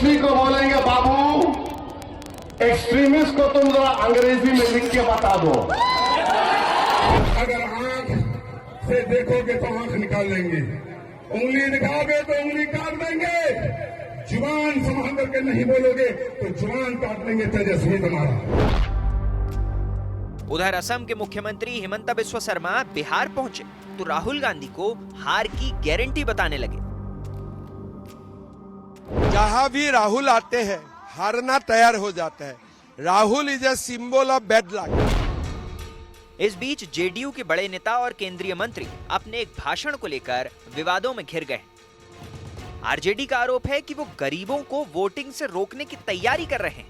किसी को बोलेंगे बाबू एक्सट्रीमिस्ट को तुम जरा अंग्रेजी में लिख के बता दो। अगर आंख से देखोगे तो आंख निकाल लेंगे, उंगली दिखाओगे तो उंगली काट देंगे, जुबान संभाल करके नहीं बोलोगे तो जुबान काट देंगे तेजस्वी तुम्हारा। उधर असम के मुख्यमंत्री हिमंता बिस्वा शर्मा बिहार पहुंचे तो राहुल गांधी को हार की गारंटी बताने लगे। जहां भी राहुल आते हैं हारना तैयार हो जाता है। Rahul is a symbol of bad luck. इस बीच जेडीयू के बड़े नेता और केंद्रीय मंत्री अपने एक भाषण को लेकर विवादों में घिर गए। आरजेडी का आरोप है कि वो गरीबों को वोटिंग से रोकने की तैयारी कर रहे हैं।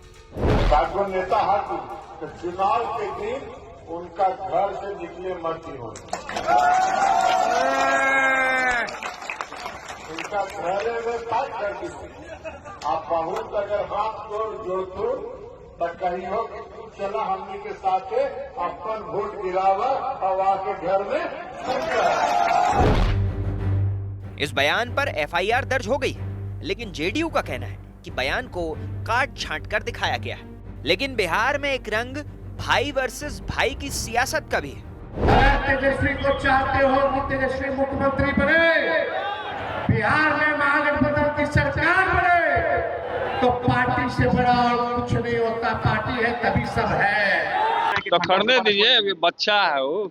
भाजपा नेता हर तो चुनाव के दिन उनका घर से निकले मत हो, उनका घरे में बात कर दी। आप बहुत अगर हाथ जोड़ तो कहीं हो कि तू चला हमनी के साथ अपन वोट गिरावा और आके घर में। इस बयान पर एफआईआर दर्ज हो गई है, लेकिन जेडीयू का कहना है कि बयान को काट छांट कर दिखाया गया है। लेकिन बिहार में एक रंग भाई वर्सेस भाई की सियासत का भी है। तेजस्वी को चाहते हो कि तेजस्वी मुख्यमंत्री बने, बिहार में महागठबंधन की सरकार बने, तो पार्टी से बड़ा और कुछ नहीं होता। पार्टी है तभी सब है। तो करने दीजिए, अभी बच्चा है वो।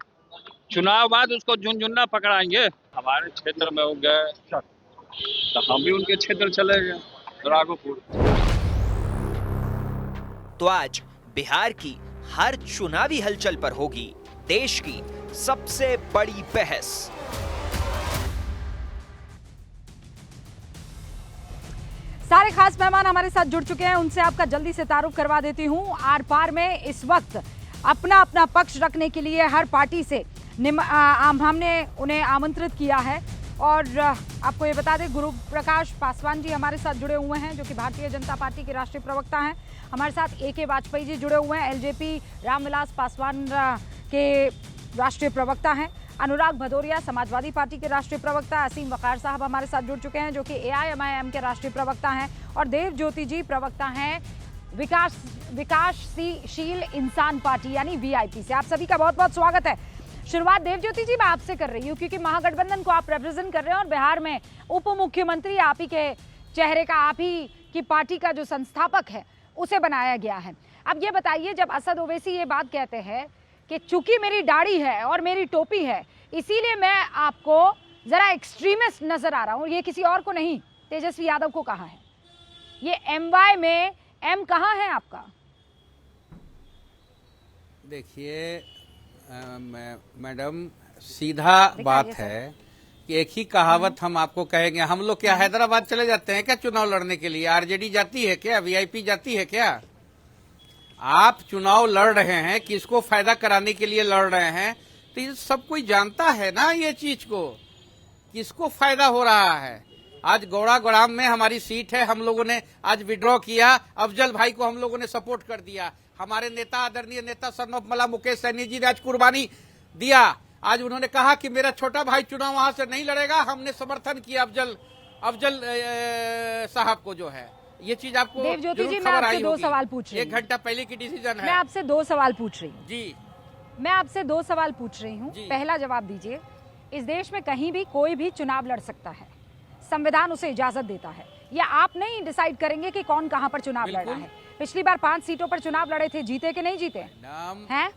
चुनाव बाद उसको झुनझुना पकड़ाएंगे। हमारे क्षेत्र में हो गए तो हम भी उनके क्षेत्र चले गए, राघोपुर। तो आज बिहार की हर चुनावी हलचल पर होगी देश की सबसे बड़ी बहस। सारे खास मेहमान हमारे साथ जुड़ चुके हैं, उनसे आपका जल्दी से तारुफ करवा देती हूं। आर पार में इस वक्त अपना अपना पक्ष रखने के लिए हर पार्टी से हमने उन्हें आमंत्रित किया है। और आपको ये बता दें, गुरु प्रकाश पासवान जी हमारे साथ जुड़े हुए हैं, जो कि भारतीय जनता पार्टी के राष्ट्रीय प्रवक्ता हैं। हमारे साथ ए.के. वाजपेयी जी जुड़े हुए हैं, एलजेपी रामविलास पासवान के राष्ट्रीय प्रवक्ता हैं। अनुराग भदौरिया समाजवादी पार्टी के राष्ट्रीय प्रवक्ता, असीम वकार साहब हमारे साथ जुड़ चुके हैं, जो कि एआईएमआईएम के राष्ट्रीय प्रवक्ता हैं। और देव ज्योति जी प्रवक्ता हैं विकासशील इंसान पार्टी यानी वीआईपी से। आप सभी का बहुत बहुत स्वागत है। शुरुआत देव ज्योति जी मैं आपसे कर रही हूँ, क्योंकि महागठबंधन को आप रिप्रेजेंट कर रहे हैं और बिहार में उप मुख्यमंत्री आप ही के चेहरे का, आप ही की पार्टी का जो संस्थापक है उसे बनाया गया है। अब ये बताइए, जब असद ओवैसी ये बात कहते हैं कि चूंकि मेरी दाढ़ी है और मेरी टोपी है इसीलिए मैं आपको जरा एक्सट्रीमिस्ट नजर आ रहा हूँ, ये किसी और को नहीं तेजस्वी यादव को कहा है। ये एमवाई में एम कहाँ है आपका? देखिए मैडम, सीधा बात है कि एक ही कहावत हम आपको कहेंगे। हम लोग क्या हैदराबाद चले जाते हैं क्या चुनाव लड़ने के लिए? आरजेडी जाती है क्या? वीआईपी जाती है क्या? आप चुनाव लड़ रहे हैं, किसको फायदा कराने के लिए लड़ रहे हैं? तो ये सब कोई जानता है ना ये चीज को, किसको फायदा हो रहा है। आज गौड़ागोड़ाम में हमारी सीट है, हम लोगों ने आज विड्रॉ किया, अफजल भाई को हम लोगों ने सपोर्ट कर दिया। हमारे नेता, आदरणीय नेता सन ऑफ मला मुकेश सैनी जी ने आज कुर्बानी दिया। आज उन्होंने कहा कि मेरा छोटा भाई चुनाव वहां से नहीं लड़ेगा, हमने समर्थन किया अफजल साहब को। जो है ये चीज आपको देव ज्योति जी, मैं आपसे दो सवाल पूछ रही हूँ। 1 घंटा पहले की डिसीजन है। मैं आपसे 2 सवाल पूछ रही हूँ जी। मैं आपसे 2 सवाल पूछ रही हूँ। पहला जवाब दीजिए, इस देश में कहीं भी कोई भी चुनाव लड़ सकता है, संविधान उसे इजाजत देता है, या आप नहीं डिसाइड करेंगे कि कौन कहां पर चुनाव लड़ रहा है? पिछली बार 5 सीटों पर चुनाव लड़े थे, जीते कि नहीं जीते हैं?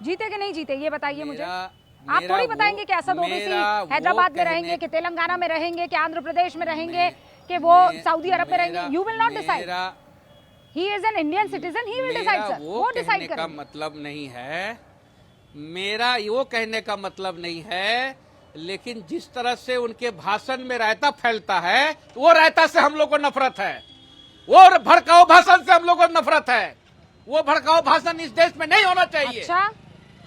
जीते कि नहीं जीते, ये बताइए मुझे। आप थोड़ी बताएंगे कि असद ओवैसी हैदराबाद में रहेंगे, कि तेलंगाना में रहेंगे, कि आंध्र प्रदेश में रहेंगे, कि वो सऊदी अरब में रहेंगे। You will not decide. He is an Indian citizen, he will decide sir. वो डिसाइड का मतलब नहीं है, मेरा वो कहने का मतलब नहीं है, लेकिन जिस तरह से उनके भाषण में रायता फैलता है, वो रायता से हम लोग को नफरत है। वो भड़काऊ भाषण से हम लोग को नफरत है। वो भड़काऊ भाषण इस देश में नहीं होना चाहिए। अच्छा?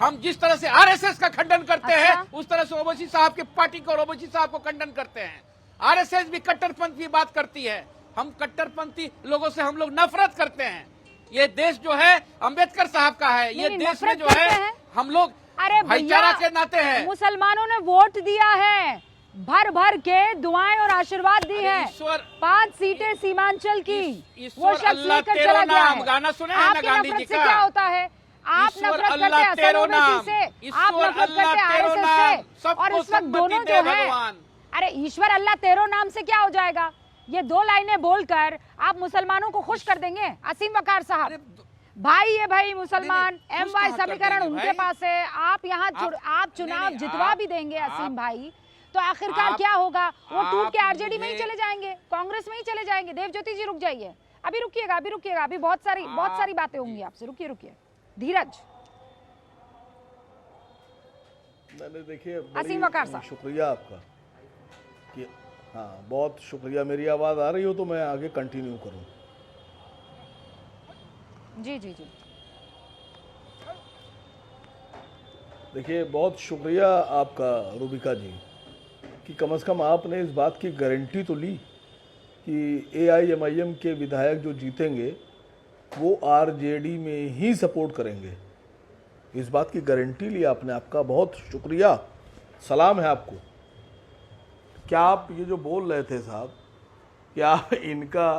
हम जिस तरह से आरएसएस का खंडन करते हैं, उस तरह से ओवैसी साहब की पार्टी को और ओवैसी साहब को खंडन करते हैं। आरएसएस भी कट्टरपंथी की बात करती है। हम कट्टरपंथी लोगों से हम लोग नफरत करते हैं। ये देश जो है अम्बेडकर साहब का है। ये देश में जो है हम लोग भाईचारा के नाते हैं। मुसलमानों ने वोट दिया है, भर भर के दुआएं और आशीर्वाद दी है। ईश्वर 5 सीटें सीमांचल की ईश्वर वो शख्स अल्लाह लेकर तेरो चला गया नाम, है। गाना सुने हैं ना आपकी गांधी नफरत जी से का? क्या होता है? आप ईश्वर नफरत करते अल्लाह हैं तेरो असद नाम, ओवैसी से, आप ईश्वर नफरत अल्लाह करते हैं तेरो आरएसएस नाम, से, और सबको इस वक्त दोनों सम्मति जो दे है, भगवान। अरे ईश्वर अल्लाह तेरो नाम से क्या हो जाएगा? ये 2 लाइनें बोलकर आप मुसलमानों को खुश कर देंगे? असीम वकार साहब, भाई है भाई मुसलमान, नहीं, खुश MY कहाँ कर समीकरण देंगे उनके भाई? पास है। आप यहाँ आप चुनाव नहीं, जितवा भी देंगे असीम भाई, तो आखिरकार क्या होगा? वो टूट के आरजेडी में ही चले जाएंगे, कांग्रेस में ही चले जाएंगे। देवज्योति जी रुक जाइए, अभी रुकिएगा, अभी बहुत सारी बातें होंगी आपसे। रुकिए धीरज। मैंने देखिए असीम वकार साहब, शुक्रिया आपका कि हाँ बहुत शुक्रिया। मेरी आवाज़ आ रही हो तो मैं आगे कंटिन्यू करूं। जी। देखिए बहुत शुक्रिया आपका रूबिका जी कि कम से कम आपने इस बात की गारंटी तो ली कि AIMIM के विधायक जो जीतेंगे वो RJD में ही सपोर्ट करेंगे। इस बात की गारंटी ली आपने, आपका बहुत शुक्रिया, सलाम है आपको। क्या आप ये जो बोल रहे थे साहब, क्या इनका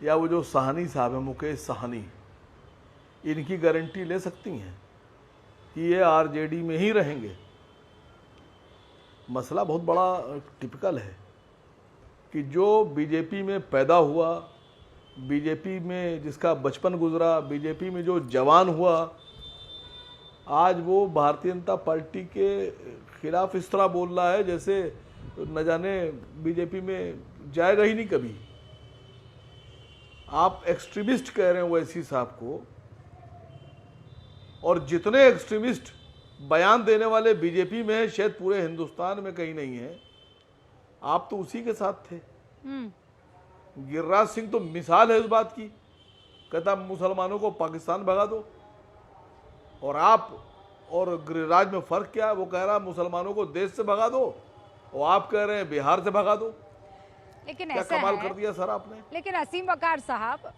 या वो जो साहनी साहब है, मुकेश साहनी, इनकी गारंटी ले सकती हैं कि ये RJD में ही रहेंगे? मसला बहुत बड़ा टिपिकल है कि जो बीजेपी में पैदा हुआ, बीजेपी में जिसका बचपन गुजरा, बीजेपी में जो जवान हुआ, आज वो भारतीय जनता पार्टी के खिलाफ इस तरह बोल रहा है जैसे न जाने बीजेपी में जाएगा ही नहीं कभी। आप एक्सट्रीमिस्ट कह रहे हैं ओवैसी साहब को, और जितने एक्सट्रीमिस्ट बयान देने वाले बीजेपी में है शायद पूरे हिंदुस्तान में कहीं नहीं है। आप तो उसी के साथ थे। गिरिराज सिंह तो मिसाल है इस बात की, कहता मुसलमानों को पाकिस्तान भगा दो, और आप और गिरिराज में फर्क क्या है? वो कह रहा मुसलमानों को देश से भगा दो, और आप कह रहे हैं बिहार से भगा दो। लेकिन क्या ऐसा कमाल है, कर दिया सर आपने। लेकिन असीम वकार साहब,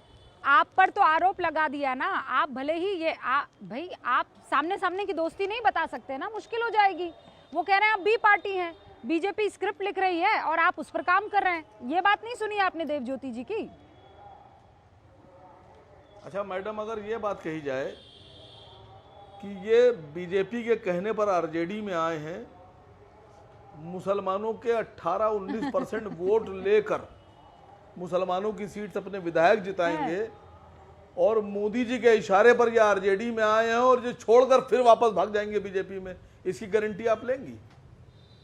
आप पर तो आरोप लगा दिया ना। आप भले ही ये भाई आप सामने की दोस्ती नहीं बता सकते ना, मुश्किल हो जाएगी। वो कह रहे हैं आप बी पार्टी हैं, बीजेपी स्क्रिप्ट लिख रही है और आप उस पर काम कर रहे हैं। ये बात नहीं सुनी आपने देवज्योति जी की? अच्छा मैडम, अगर ये बात कही जाए कि ये बीजेपी के कहने पर RJD में आए हैं, मुसलमानों के 18-19% वोट लेकर मुसलमानों की सीट से अपने विधायक जिताएंगे, और मोदी जी के इशारे पर ये RJD में आए हैं और ये छोड़कर फिर वापस भाग जाएंगे बीजेपी में, इसकी गारंटी आप लेंगी?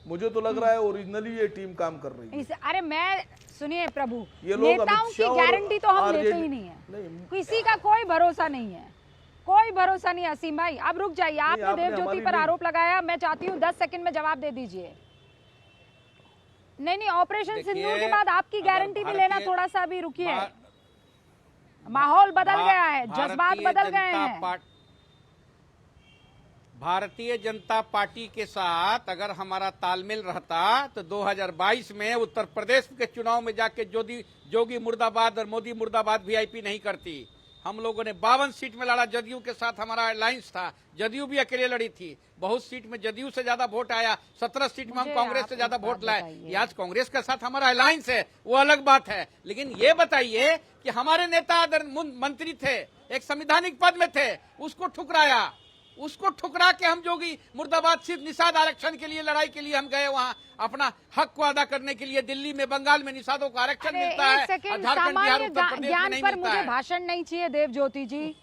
मुझे तो लग रहा है ओरिजिनली ये टीम काम कर रही है। अरे मैं सुनिए प्रभु, ये लोग नेताओं की गारंटी तो हम लेते ही नहीं है। किसी का कोई भरोसा नहीं है, कोई भरोसा नहीं। असीम भाई अब रुक जाइए, आपने देवज्योति पर आरोप लगाया, मैं चाहती हूँ 10 सेकंड में जवाब दे दीजिए। नहीं ऑपरेशन सिंदूर के बाद आपकी गारंटी भी लेना, थोड़ा सा भी रुकिए। माहौल बदल गया है, जज्बात बदल गए हैं। भारतीय जनता पार्टी के साथ अगर हमारा तालमेल रहता तो 2022 में उत्तर प्रदेश के चुनाव में जाके जोगी मुर्दाबाद और मोदी मुर्दाबाद VIP नहीं करती। हम लोगों ने 52 सीट में लड़ा, जदयू के साथ हमारा अलायंस था, जदयू भी अकेले लड़ी थी। बहुत सीट में जदयू से ज्यादा वोट आया, 17 सीट में हम कांग्रेस से ज्यादा वोट लाए। आज कांग्रेस के साथ हमारा अलायंस है, वो अलग बात है। लेकिन ये बताइए कि हमारे नेता मंत्री थे, एक संवैधानिक पद में थे, उसको ठुकरा के हम जोगी मुर्दाबाद सिर्फ निषाद आरक्षण के लिए लड़ाई के लिए हम गए वहाँ, अपना हक को अदा करने के लिए। दिल्ली में, बंगाल में निषादों को आरक्षण मिलता है, झारखंड, बिहार, उत्तर प्रदेश में नहीं मिलता है। मुझे भाषण नहीं चाहिए देवज्योति जी,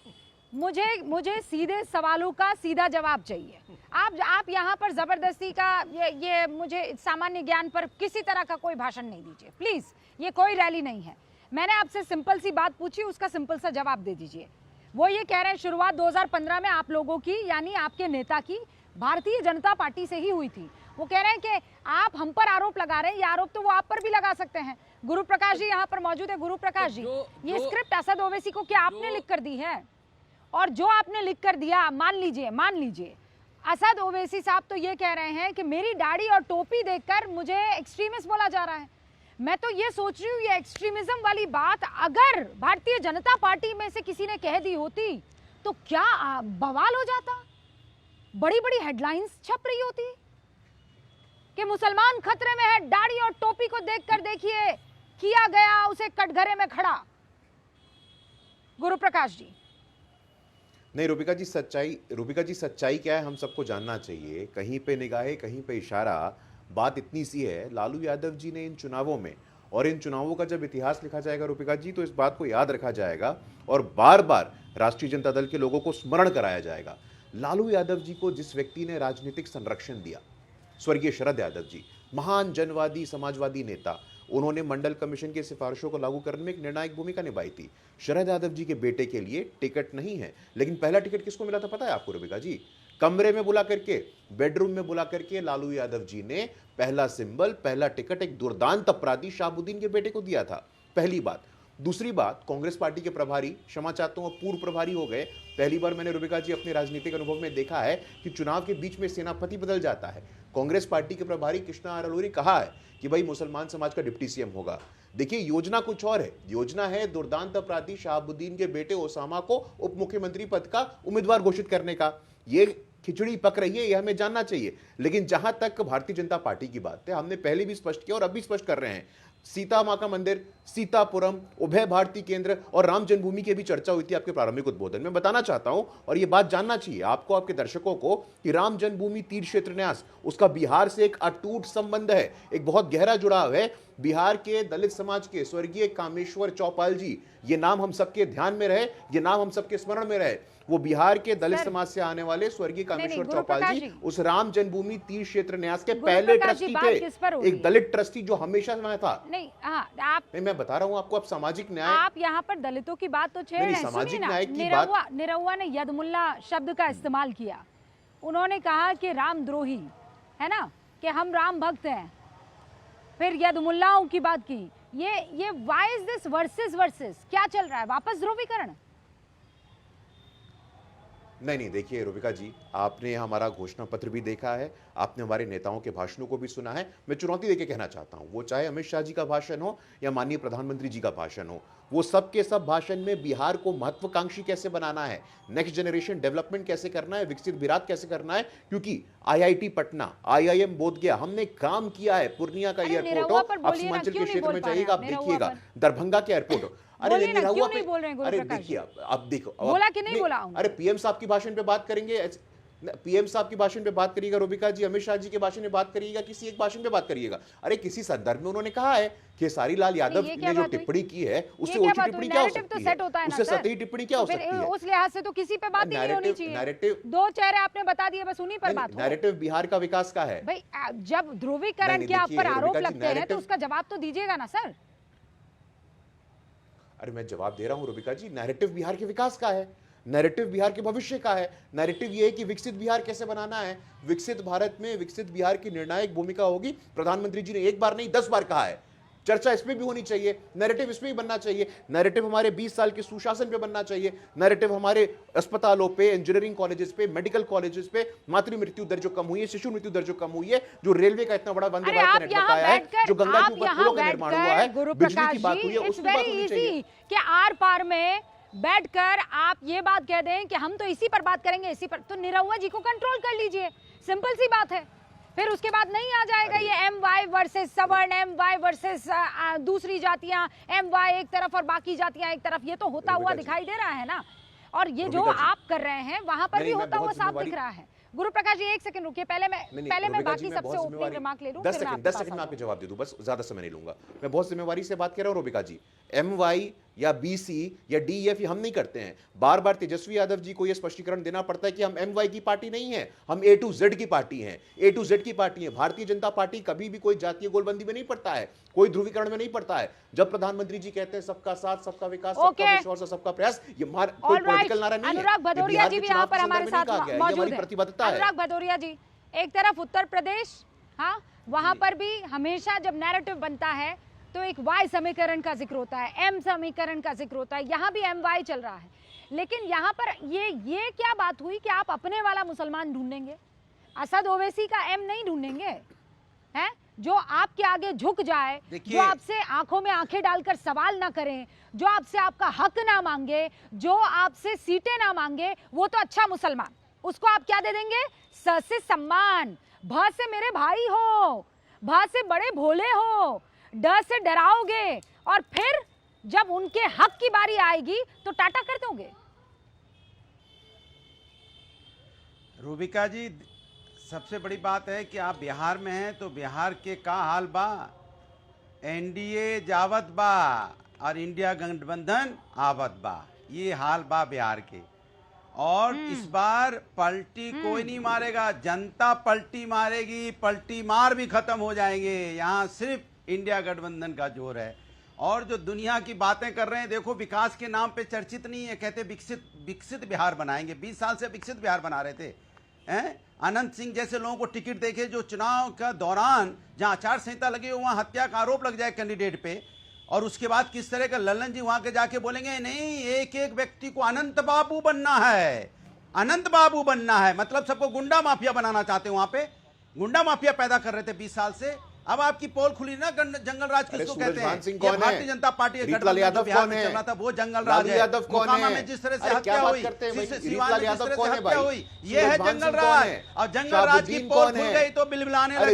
मुझे सीधे सवालों का सीधा जवाब चाहिए। आप यहाँ पर जबरदस्ती का ये मुझे सामान्य ज्ञान पर किसी तरह का कोई भाषण नहीं दीजिए प्लीज। ये कोई रैली नहीं है। मैंने आपसे सिंपल सी बात पूछी, उसका सिंपल सा जवाब दे दीजिए। वो ये कह रहे हैं शुरुआत 2015 में आप लोगों की, यानी आपके नेता की, भारतीय जनता पार्टी से ही हुई थी। वो कह रहे हैं कि आप हम पर आरोप लगा रहे हैं, ये आरोप तो वो आप पर भी लगा सकते हैं। गुरु प्रकाश जी यहाँ पर मौजूद है। गुरु प्रकाश जी, ये स्क्रिप्ट असद ओवैसी को क्या आपने लिख कर दी है? और जो आपने लिख कर दिया, मान लीजिए असद ओवैसी साहब तो ये कह रहे हैं कि मेरी दाढ़ी और टोपी देखकर मुझे एक्सट्रीमिस्ट बोला जा रहा है। मैं तो ये सोच रही हूँ, ये एक्सट्रीमिज्म वाली बात अगर भारतीय जनता पार्टी में से किसी ने कह दी होती तो क्या बवाल हो जाता, बड़ी बड़ी हेडलाइंस छप रही होती। कि मुसलमान खतरे में है। दाढ़ी और टोपी को देखकर देखिए, किया गया उसे कटघरे में खड़ा। गुरु प्रकाश जी। नहीं रूबिका जी सच्चाई क्या है हम सबको जानना चाहिए। कहीं पे निगाहें कहीं पे इशारा। बात इतनी सी है, लालू यादव जी ने इन चुनावों में, और इन चुनावों का जब इतिहास लिखा जाएगा रूबिका जी, तो इस बात को याद रखा जाएगा और बार बार राष्ट्रीय जनता दल के लोगों को स्मरण कराया जाएगा। लालू यादव जी को जिस व्यक्ति ने राजनीतिक संरक्षण दिया, स्वर्गीय शरद यादव जी, महान जनवादी समाजवादी नेता, उन्होंने मंडल कमीशन की सिफारिशों को लागू करने में एक निर्णायक भूमिका निभाई थी। शरद यादव जी के बेटे के लिए टिकट नहीं है, लेकिन पहला टिकट किसको मिला था पता है आपको रूबिका जी? कमरे में बुला करके, बेडरूम में बुला करके लालू यादव जी ने पहला सिंबल, पहला टिकट एक दुर्दांत अपराधी शाहबुद्दीन के बेटे को दिया था। पहली बात। दूसरी बात, कांग्रेस पार्टी के प्रभारी, क्षमा चाहता हूं, पूर्व प्रभारी हो गए। पहली बार मैंने रूबिका जी अपने राजनीतिक अनुभव में देखा है कि चुनाव के बीच में सेनापति बदल जाता है। कांग्रेस पार्टी के प्रभारी कृष्णा आरलूरी कहा है कि भाई मुसलमान समाज का डिप्टी सीएम होगा। देखिए योजना कुछ और है। योजना है दुर्दांत अपराधी शाहबुद्दीन के बेटे ओसामा को उप मुख्यमंत्री पद का उम्मीदवार घोषित करने का। ये खिचड़ी पक रही है, यह हमें जानना चाहिए। लेकिन जहां तक भारतीय जनता पार्टी की बात है, हमने पहले भी स्पष्ट किया और अब भी स्पष्ट कर रहे हैं, सीता मां का मंदिर, सीतापुरम, उभय भारती केंद्र और राम जन्मभूमि की भी चर्चा हुई थी आपके प्रारंभिक उद्बोधन में। बताना चाहता हूं, और यह बात जानना चाहिए आपको, आपके दर्शकों को, कि राम जन्मभूमि तीर्थ क्षेत्र न्यास, उसका बिहार से एक अटूट संबंध है, एक बहुत गहरा जुड़ाव है। बिहार के दलित समाज के स्वर्गीय कामेश्वर चौपाल जी, ये नाम हम सबके ध्यान में रहे, ये नाम हम सबके स्मरण में रहे। वो बिहार के दलित समाज से आने वाले स्वर्गीय कामेश्वर चौपाल जी उस राम जन्मभूमि तीर्थ क्षेत्र न्यास के पहले ट्रस्टी थे, एक दलित ट्रस्टी जो हमेशा में था। नहीं, आप नहीं, मैं बता रहा हूँ आपको, आप सामाजिक न्याय, आप यहाँ पर दलितों की बात तो छेड़ रहे हैं। सामाजिक न्याय की बात, निरहुआ ने यदमुल्ला शब्द का इस्तेमाल किया। उन्होंने कहा कि रामद्रोही है ना, कि हम राम भक्त हैं, फिर यदमुल्लाओं की बात की। ये व्हाई इज दिस वर्सेस क्या चल रहा है? वापस ध्रुवीकरण? नहीं, देखिए रूबिका जी, आपने हमारा घोषणा पत्र भी देखा है, आपने हमारे नेताओं के भाषणों को भी सुना है। मैं चुनौती देके कहना चाहता हूं, वो चाहे अमित शाह जी का भाषण हो या माननीय प्रधानमंत्री जी का भाषण हो, वो सब के सब भाषण में बिहार को महत्वाकांक्षी कैसे बनाना है, नेक्स्ट जनरेशन डेवलपमेंट कैसे करना है, विकसित बिहार कैसे करना है। क्योंकि IIT पटना, IIM बोधगया, हमने काम किया है। पूर्णिया का एयरपोर्ट हो, आप सीमांचल के क्षेत्र में जाइएगा, आप देखिएगा, दरभंगा के एयरपोर्ट हो। अरे क्यों नहीं बोल रहे हैं? अरे देखिए, अब देखो, बोला कि नहीं बोला? अरे पीएम साहब की भाषण पे बात करेंगे, पीएम साहब की भाषण पे बात करिएगा रूबिका जी, अमित शाह जी के भाषण में बात करिएगा, किसी एक भाषण पे बात करिएगा। अरे किसी संदर्भ में उन्होंने कहा है कि सारी लाल यादव ने जो टिप्पणी की है, उससे ऊंची टिप्पणी क्या हो सकती है? उससे सतही टिप्पणी क्या हो सकती है? उस लिहाज से तो किसी पे बात नहीं होनी चाहिए। दो चेहरे आपने बता दिए, बस उन्हीं पर बात हो। नैरेटिव बिहार का विकास का है भाई। जब ध्रुवीकरण के आप पर आरोप लगते हैं तो उसका जवाब तो दीजिएगा ना सर। अरे मैं जवाब दे रहा हूं रूबिका जी, नैरेटिव बिहार के विकास का है, नैरेटिव बिहार के भविष्य का है। नैरेटिव ये है कि विकसित बिहार कैसे बनाना है, विकसित भारत में विकसित बिहार की निर्णायक भूमिका होगी। प्रधानमंत्री जी ने एक बार नहीं 10 बार कहा है। चर्चा इसमें भी होनी चाहिए, नैरेटिव इसमें भी बनना चाहिए। नैरेटिव हमारे 20 साल के सुशासन पे बनना चाहिए। नैरेटिव हमारे अस्पतालों पे, इंजीनियरिंग कॉलेजेस पे, मेडिकल कॉलेजेस पे मातृ मृत्यु दर जो कम हुई है, शिशु मृत्यु दर जो कम हुई है, जो रेलवे का इतना बड़ा वंदे भारत नेटवर्क आया है, जो गंगा जी ऊपर पुलों का निर्माण हुआ है, बिजली की बात हुई है, उसकी बात होनी चाहिए। कि आर पार में बैठकर आप ये बात कह दें कि हम तो इसी पर बात करेंगे, इसी पर, तो निरहुआ जी को कंट्रोल कर लीजिए, सिंपल सी बात है। फिर उसके बाद नहीं आ जाएगा ये MY वर्सेस सवर्ण, MY वर्सेस दूसरी जातियां, MY एक तरफ और बाकी जातियां एक तरफ। ये तो होता हुआ दिखाई दे रहा है ना, और ये जो आप कर रहे हैं वहां पर भी होता हुआ साफ दिख रहा है। गुरु प्रकाश जी एक सेकंड रुकिए, पहले मैं बाकी सबसे ओपनिंग रिमार्क ले लूं, 10 सेकंड में आपके जवाब दे दूं, बस ज्यादा समय नहीं लूंगा। मैं बहुत जिम्मेवारी से बात कर रहा हूं रूबिका जी। MY या BC या DEF हम नहीं करते हैं। बार बार तेजस्वी यादव जी को यह स्पष्टीकरण देना पड़ता है कि हम MY की पार्टी नहीं है, हम A to Z की पार्टी हैं, A to Z की पार्टी है। भारतीय जनता पार्टी कभी भी कोई जातीय गोलबंदी में नहीं पड़ता है, कोई ध्रुवीकरण में नहीं पड़ता है। जब प्रधानमंत्री जी कहते हैं सबका साथ, सबका विकास, सबका विश्वास और सबका प्रयास, ये कोई पॉलिटिकल नारा नहीं है। अनुराग भदौरिया जी भी यहाँ पर हमारे साथ मौजूद है। प्रतिबद्धता है। अनुराग भदौरिया जी, एक तरफ उत्तर प्रदेश, हाँ, वहां पर भी हमेशा जब नैरेटिव बनता है तो एक Y समीकरण का जिक्र होता है, M समीकरण का जिक्र होता है, यहाँ भी MY चल रहा है। लेकिन यहाँ पर ये क्या बात हुई कि आप अपने वाला मुसलमान ढूंढेंगे, असद ओवैसी का M नहीं ढूंढेंगे, हैं? जो आपके आगे झुक जाए, जो आपसे आंखों में आंखें डालकर सवाल ना करें, जो आपसे आपका हक ना मांगे, जो आपसे सीटें ना मांगे, वो तो अच्छा मुसलमान। उसको आप क्या दे देंगे? स से सम्मान, भ से मेरे भाई हो, भ से बड़े भोले हो, ड से डराओगे और फिर जब उनके हक की बारी आएगी तो टाटा कर दोगे। रूबिका जी, सबसे बड़ी बात है कि आप बिहार में हैं तो बिहार के का हाल बा, एनडीए जावत बा और इंडिया गठबंधन आवत बा, ये हाल बा बिहार के। और इस बार पलटी कोई नहीं मारेगा, जनता पलटी मारेगी, पलटी मार भी खत्म हो जाएंगे। यहाँ सिर्फ इंडिया गठबंधन का जोर है। और जो दुनिया की बातें कर रहे हैं, देखो विकास के नाम पे चर्चित नहीं है, कहते विकसित बिहार बनाएंगे। 20 साल से विकसित बिहार बना रहे थे हैं। अनंत सिंह जैसे लोगों को टिकट देके जो चुनाव का दौरान जहां आचार संहिता लगी हो वहां हत्या का आरोप लग जाए कैंडिडेट पे, और उसके बाद किस तरह का लल्लन जी वहां के जाके बोलेंगे नहीं एक एक व्यक्ति को अनंत बाबू बनना है, अनंत बाबू बनना है, मतलब सबको गुंडा माफिया बनाना चाहते हैं। वहां पे गुंडा माफिया पैदा कर रहे थे 20 साल से। अब आपकी पोल खुली ना, जंगल राज किसको कहते हैं? ये भारतीय जनता पार्टी का गठबंधन जो बिहार में चल रहा था वो जंगल राज है। मोकामा में जिस तरह से हत्या हुई, सिवान में जिस तरह से हत्या हुई, ये है जंगल राज। और जंगल राज की पोल खुल गई तो बिलबिलाने लगे,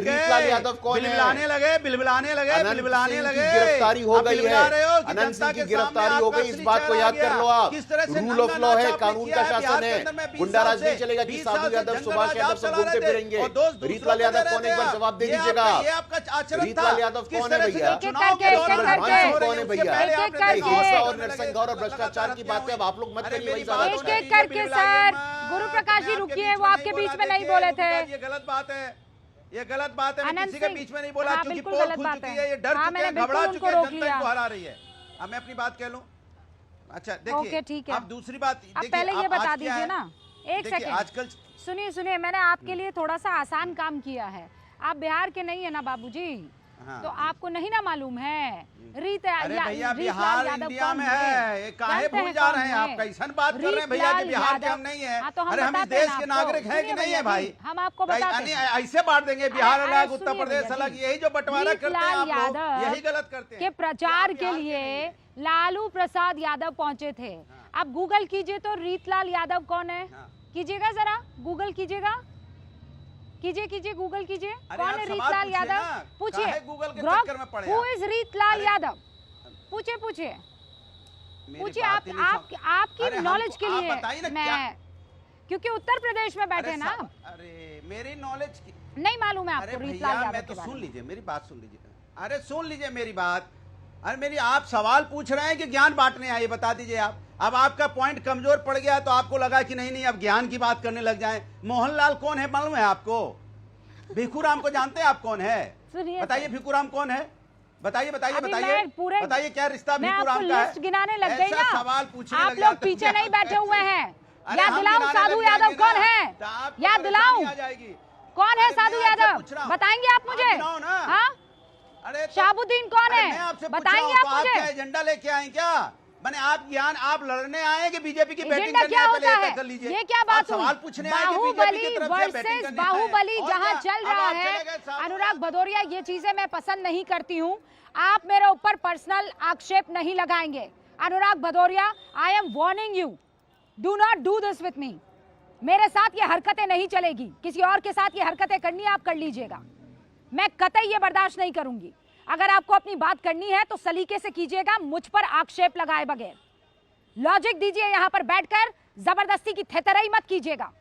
बिलबिलाने लगे, बिलबिलाने लगे, बिलबिलाने लगे। गिरफ्तारी हो गई है, अनंत सिंह की गिरफ्तारी हो गई, इस बात को याद कर लो आप। रूल ऑफ लॉ है, कानून का शासन है, गुंडा राज नहीं चलेगा कि साधु यादव सुभाष यादव सब घूमते फिरेंगे। रीतलाल यादव कौन है, एक बार जवाब दे दीजिएगा। रीतलाल यादव कौन है भैया? कौन है भैया? हिंसा और नरसंहार और भ्रष्टाचार की बातें अब आप लोग मत करिए। एक एक करके सर, गुरु प्रकाश जी रुकिए, वो आपके बीच में नहीं बोले थे। ये गलत बात है, ये गलत बात है। मैं किसी के बीच में नहीं बोला, हाँ, क्योंकि बिल्कुल पोल गलत खुल बात चुकी है। है, ये डर हाँ, चुके मैंने हैं, बिल्कुल घबरा उनको चुके हैं, रोक जनता लिया। इनको हरा रही है। अब मैं अपनी बात कह लूं। अच्छा ओके, देखिए, ठीक है। अब दूसरी बात अब देखिए, पहले ये अब आज बता क्या दीजिए है? ना, एक देखिए, सेकंड आजकल सुनिए, मैंने आपके लिए थोड़ा सा आसान काम किया है। आप बिहार के नहीं है ना बाबूजी, हाँ, तो आपको नहीं ना मालूम है अरे भैया बिहार इंडिया में है, ये काहे भूल जा रहे हैं आप? कैसन बात कर रहे हैं भैया कि बिहार के हम नहीं है? अरे हम इस देश के नागरिक हैं कि नहीं है भाई? हम आपको बताते हैं, ऐसे बांट देंगे बिहार अलग, उत्तर प्रदेश अलग, यही जो बंटवारा करते हैं आप लोग, यही गलत करते हैं। के प्रचार के लिए लालू प्रसाद यादव पहुंचे थे। अब गूगल कीजिए तो रीतलाल यादव कौन है, कीजिएगा जरा, गूगल कीजिएगा, कीजिए गूगल कीजिए, कौन है रीतलाल यादव? पूछिए, हु इज रीतलाल यादव? पूछिए आपकी नॉलेज के लिए मैं, क्योंकि उत्तर प्रदेश में बैठे ना। अरे मेरी नॉलेज की नहीं मालूम है आपको रीतलाल यादव? मैं तो सुन लीजिए मेरी बात, सुन लीजिए, अरे सुन लीजिए मेरी बात। अरे मेरी आप सवाल पूछ रहे हैं कि ज्ञान बांटने आए, बता दीजिए आप। अब आपका पॉइंट कमजोर पड़ गया तो आपको लगा कि नहीं अब ज्ञान की बात करने लग जाएं। मोहनलाल कौन है मालूम है आपको? भिखूराम को जानते हैं आप कौन है? बताइए भिखूराम कौन है? बताइए बताइए क्या रिश्ता भिखूराम का है? गिनाने लग गई ना, सवाल पूछने आप लोग पीछे नहीं बैठे हुए हैं। याद दिलाऊं साधु यादव कौन है? याद दिलाऊं कौन है साधु यादव? बताएंगे आप मुझे? हाँ, अरे शाहबुद्दीन कौन है? बताएंगे आप मुझे? एजेंडा लेके आए क्या? मैंने आप ज्ञान आप लड़ने आए कि बीजेपी की बैटिंग एजेंडा क्या होता है? कर लीजिए। ये क्या बात हुई? सवाल पूछने आए कि बाहुबली वर्सेस बाहुबली जहां चल रहा है, अनुराग भदौरिया, ये चीजें मैं पसंद नहीं करती हूँ। आप मेरे ऊपर पर्सनल आक्षेप नहीं लगाएंगे। Anurag Bhadauria, I am warning you, do not do this with me. मेरे साथ ये हरकतें नहीं चलेगी, किसी और के साथ ये हरकतें करनी है आप कर लीजिएगा, मैं कतई ये बर्दाश्त नहीं करूंगी। अगर आपको अपनी बात करनी है तो सलीके से कीजिएगा, मुझ पर आक्षेप लगाए बगैर। लॉजिक दीजिए, यहां पर बैठकर जबरदस्ती की थेतराई मत कीजिएगा,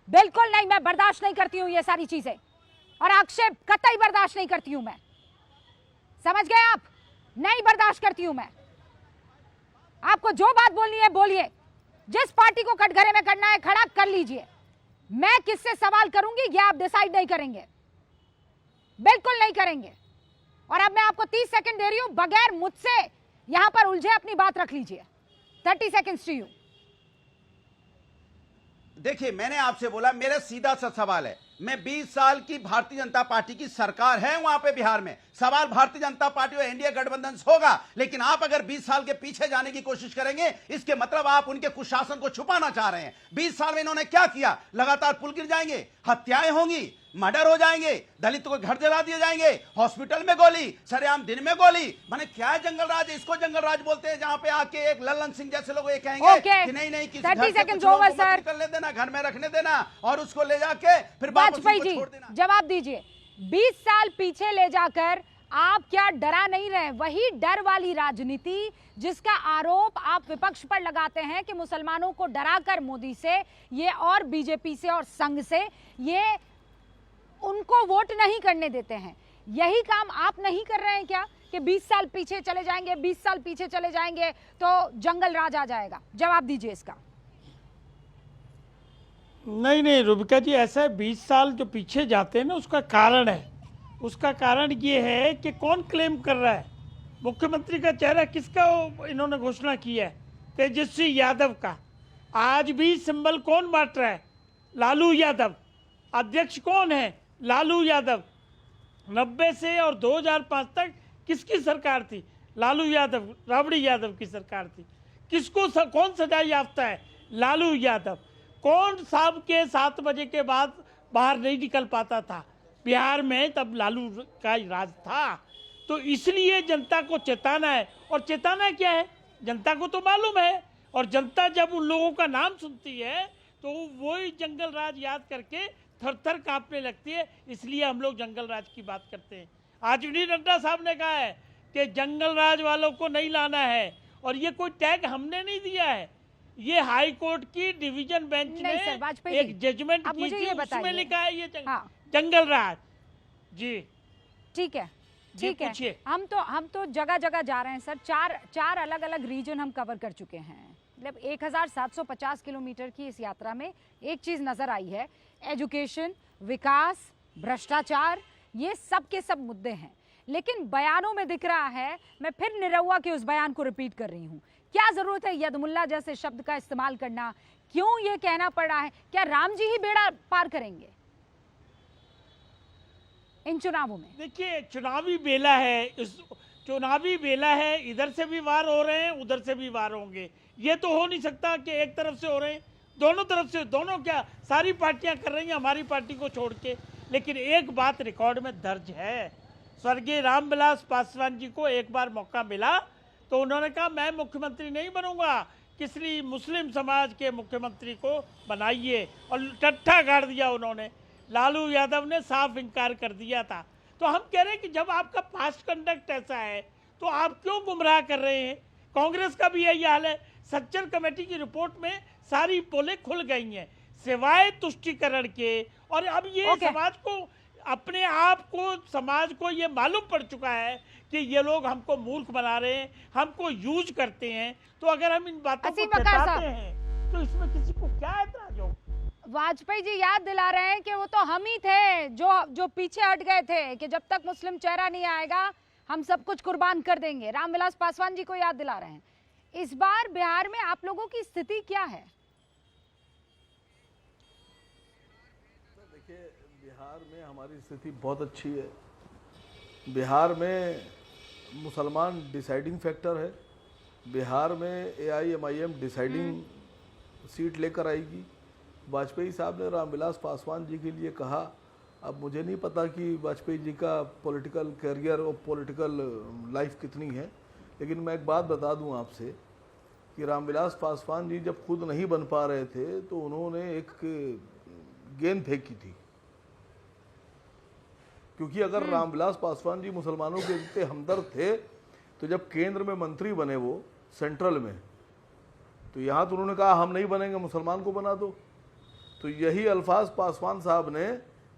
बिल्कुल नहीं। मैं बर्दाश्त नहीं करती हूं ये सारी चीजें, और आक्षेप कतई बर्दाश्त नहीं करती हूं मैं, समझ गए आप? नहीं बर्दाश्त करती हूं मैं। आपको जो बात बोलनी है बोलिए, जिस पार्टी को कटघरे में करना है खड़ा कर लीजिए। मैं किससे सवाल करूंगी ये आप डिसाइड नहीं करेंगे, बिल्कुल नहीं करेंगे। और अब मैं आपको 30 सेकंड दे रही हूं, बगैर मुझसे यहां पर उलझे अपनी बात रख लीजिए। 30 सेकंड्स टू यू। देखिए मैंने आपसे बोला, मेरा सीधा सा सवाल है, मैं 20 साल की भारतीय जनता पार्टी की सरकार है वहां पे बिहार में, सवाल भारतीय जनता पार्टी और एनडीए गठबंधन होगा। लेकिन आप अगर 20 साल के पीछे जाने की कोशिश करेंगे, इसके मतलब आप उनके कुशासन को छुपाना चाह रहे हैं। 20 साल में इन्होंने क्या किया? लगातार पुल गिर जाएंगे, हत्याएं होंगी, मर्डर हो जाएंगे, दलित को घर जला दिए जाएंगे, हॉस्पिटल में गोली, सरेआम दिन में गोली। माने क्या है जंगल राज? इसको जंगल राज बोलते हैं, जहाँ पे आके एक लल्लन सिंह जैसे लोग ये कहेंगे कि नहीं किसी घर से कुछ लोगों को मत निकलने देना, घर में रखने देना और उसको ले जाके फिर वाजपेयी जी जवाब दीजिए। 20 साल पीछे ले जाकर आप क्या डरा नहीं रहे? वही डर वाली राजनीति जिसका आरोप आप विपक्ष पर लगाते हैं कि मुसलमानों को डराकर मोदी से ये और बीजेपी से और संघ से ये उनको वोट नहीं करने देते हैं, यही काम आप नहीं कर रहे हैं क्या कि 20 साल पीछे चले जाएंगे, 20 साल पीछे चले जाएंगे तो जंगल राज आ जाएगा? जवाब दीजिए इसका। नहीं रुबिका जी, ऐसा है 20 साल जो पीछे जाते हैं ना उसका कारण है। उसका कारण ये है कि कौन क्लेम कर रहा है, मुख्यमंत्री का चेहरा किसका इन्होंने घोषणा की है? तेजस्वी यादव का। आज भी सिंबल कौन बांट रहा है? लालू यादव। अध्यक्ष कौन है? लालू यादव। 90 से और 2005 तक किसकी सरकार थी? लालू यादव, राबड़ी यादव की सरकार थी। किसको कौन सजा याफ्ता है? लालू यादव। कौन शाम के 7 बजे के बाद बाहर नहीं निकल पाता था बिहार में? तब लालू का राज था। तो इसलिए जनता को चेताना है। और चेताना क्या है? जनता को तो मालूम है, और जनता जब उन लोगों का नाम सुनती है तो वही जंगल राज याद करके थर थर कांपने लगती है। इसलिए हम लोग जंगल राज की बात करते हैं। आज भी नड्डा साहब ने कहा है कि जंगल राज वालों को नहीं लाना है, और ये कोई टैग हमने नहीं दिया है, ये हाई कोर्ट की डिवीजन बेंच ने एक जजमेंट की थी, उसमें लिखा है ये जंगल राज। जी ठीक है, ठीक है। हम तो जगह जगह जा रहे हैं सर। चार अलग अलग रीजन हम कवर कर चुके हैं। मतलब 1750 किलोमीटर की इस यात्रा में एक चीज नजर आई है, एजुकेशन, विकास, भ्रष्टाचार, ये सब के सब मुद्दे हैं। लेकिन बयानों में दिख रहा है, मैं फिर निरहुआ के उस बयान को रिपीट कर रही हूँ, क्या जरूरत है यदमुल्ला जैसे शब्द का इस्तेमाल करना? क्यों ये कहना पड़ रहा है? क्या राम जी ही बेड़ा पार करेंगे इन चुनावों में? देखिए, चुनावी बेला है, इस चुनावी बेला है, इधर से भी वार हो रहे हैं, उधर से भी वार होंगे। ये तो हो नहीं सकता कि एक तरफ से हो रहे हैं, दोनों तरफ से। दोनों क्या, सारी पार्टियां कर रही हैं हमारी पार्टी को छोड़ के। लेकिन एक बात रिकॉर्ड में दर्ज है, स्वर्गीय रामविलास पासवान जी को एक बार मौका मिला तो उन्होंने कहा मैं मुख्यमंत्री नहीं बनूंगा, किसी मुस्लिम समाज के मुख्यमंत्री को बनाइए, और टट्ठा गाड़ दिया उन्होंने। लालू यादव ने साफ इनकार कर दिया था। तो हम कह रहे हैं कि जब आपका पास्ट कंडक्ट ऐसा है तो आप क्यों गुमराह कर रहे हैं? कांग्रेस का भी यही हाल है। सच्चर कमेटी की रिपोर्ट में सारी पोलें खुल गई हैं सिवाय तुष्टीकरण के। और अब ये समाज को, अपने आप को, समाज को ये मालूम पड़ चुका है कि ये लोग हमको मूर्ख बना रहे हैं, हमको यूज करते हैं। तो अगर हम इन बातों को बताते हैं तो इसमें किसी को क्या ऐतराज हो? वाजपेयी जी याद दिला रहे हैं कि वो तो हम ही थे जो पीछे हट गए थे कि जब तक मुस्लिम चेहरा नहीं आएगा हम सब कुछ कुर्बान कर देंगे। रामविलास पासवान जी को याद दिला रहे हैं। इस बार बिहार में आप लोगों की स्थिति क्या है? देखिए, बिहार में हमारी स्थिति बहुत अच्छी है। बिहार में मुसलमान डिसाइडिंग फैक्टर है। बिहार में AIMIM डिसाइडिंग सीट लेकर आएगी। वाजपेयी साहब ने रामविलास पासवान जी के लिए कहा, अब मुझे नहीं पता कि वाजपेयी जी का पॉलिटिकल करियर और पॉलिटिकल लाइफ कितनी है, लेकिन मैं एक बात बता दूं आपसे कि रामविलास पासवान जी जब खुद नहीं बन पा रहे थे तो उन्होंने एक गेंद फेंकी थी। क्योंकि अगर रामविलास पासवान जी मुसलमानों के इतने हमदर्द थे तो जब केंद्र में मंत्री बने वो सेंट्रल में, तो यहाँ तो उन्होंने कहा हम नहीं बनेंगे, मुसलमान को बना दो। तो यही अल्फाज पासवान साहब ने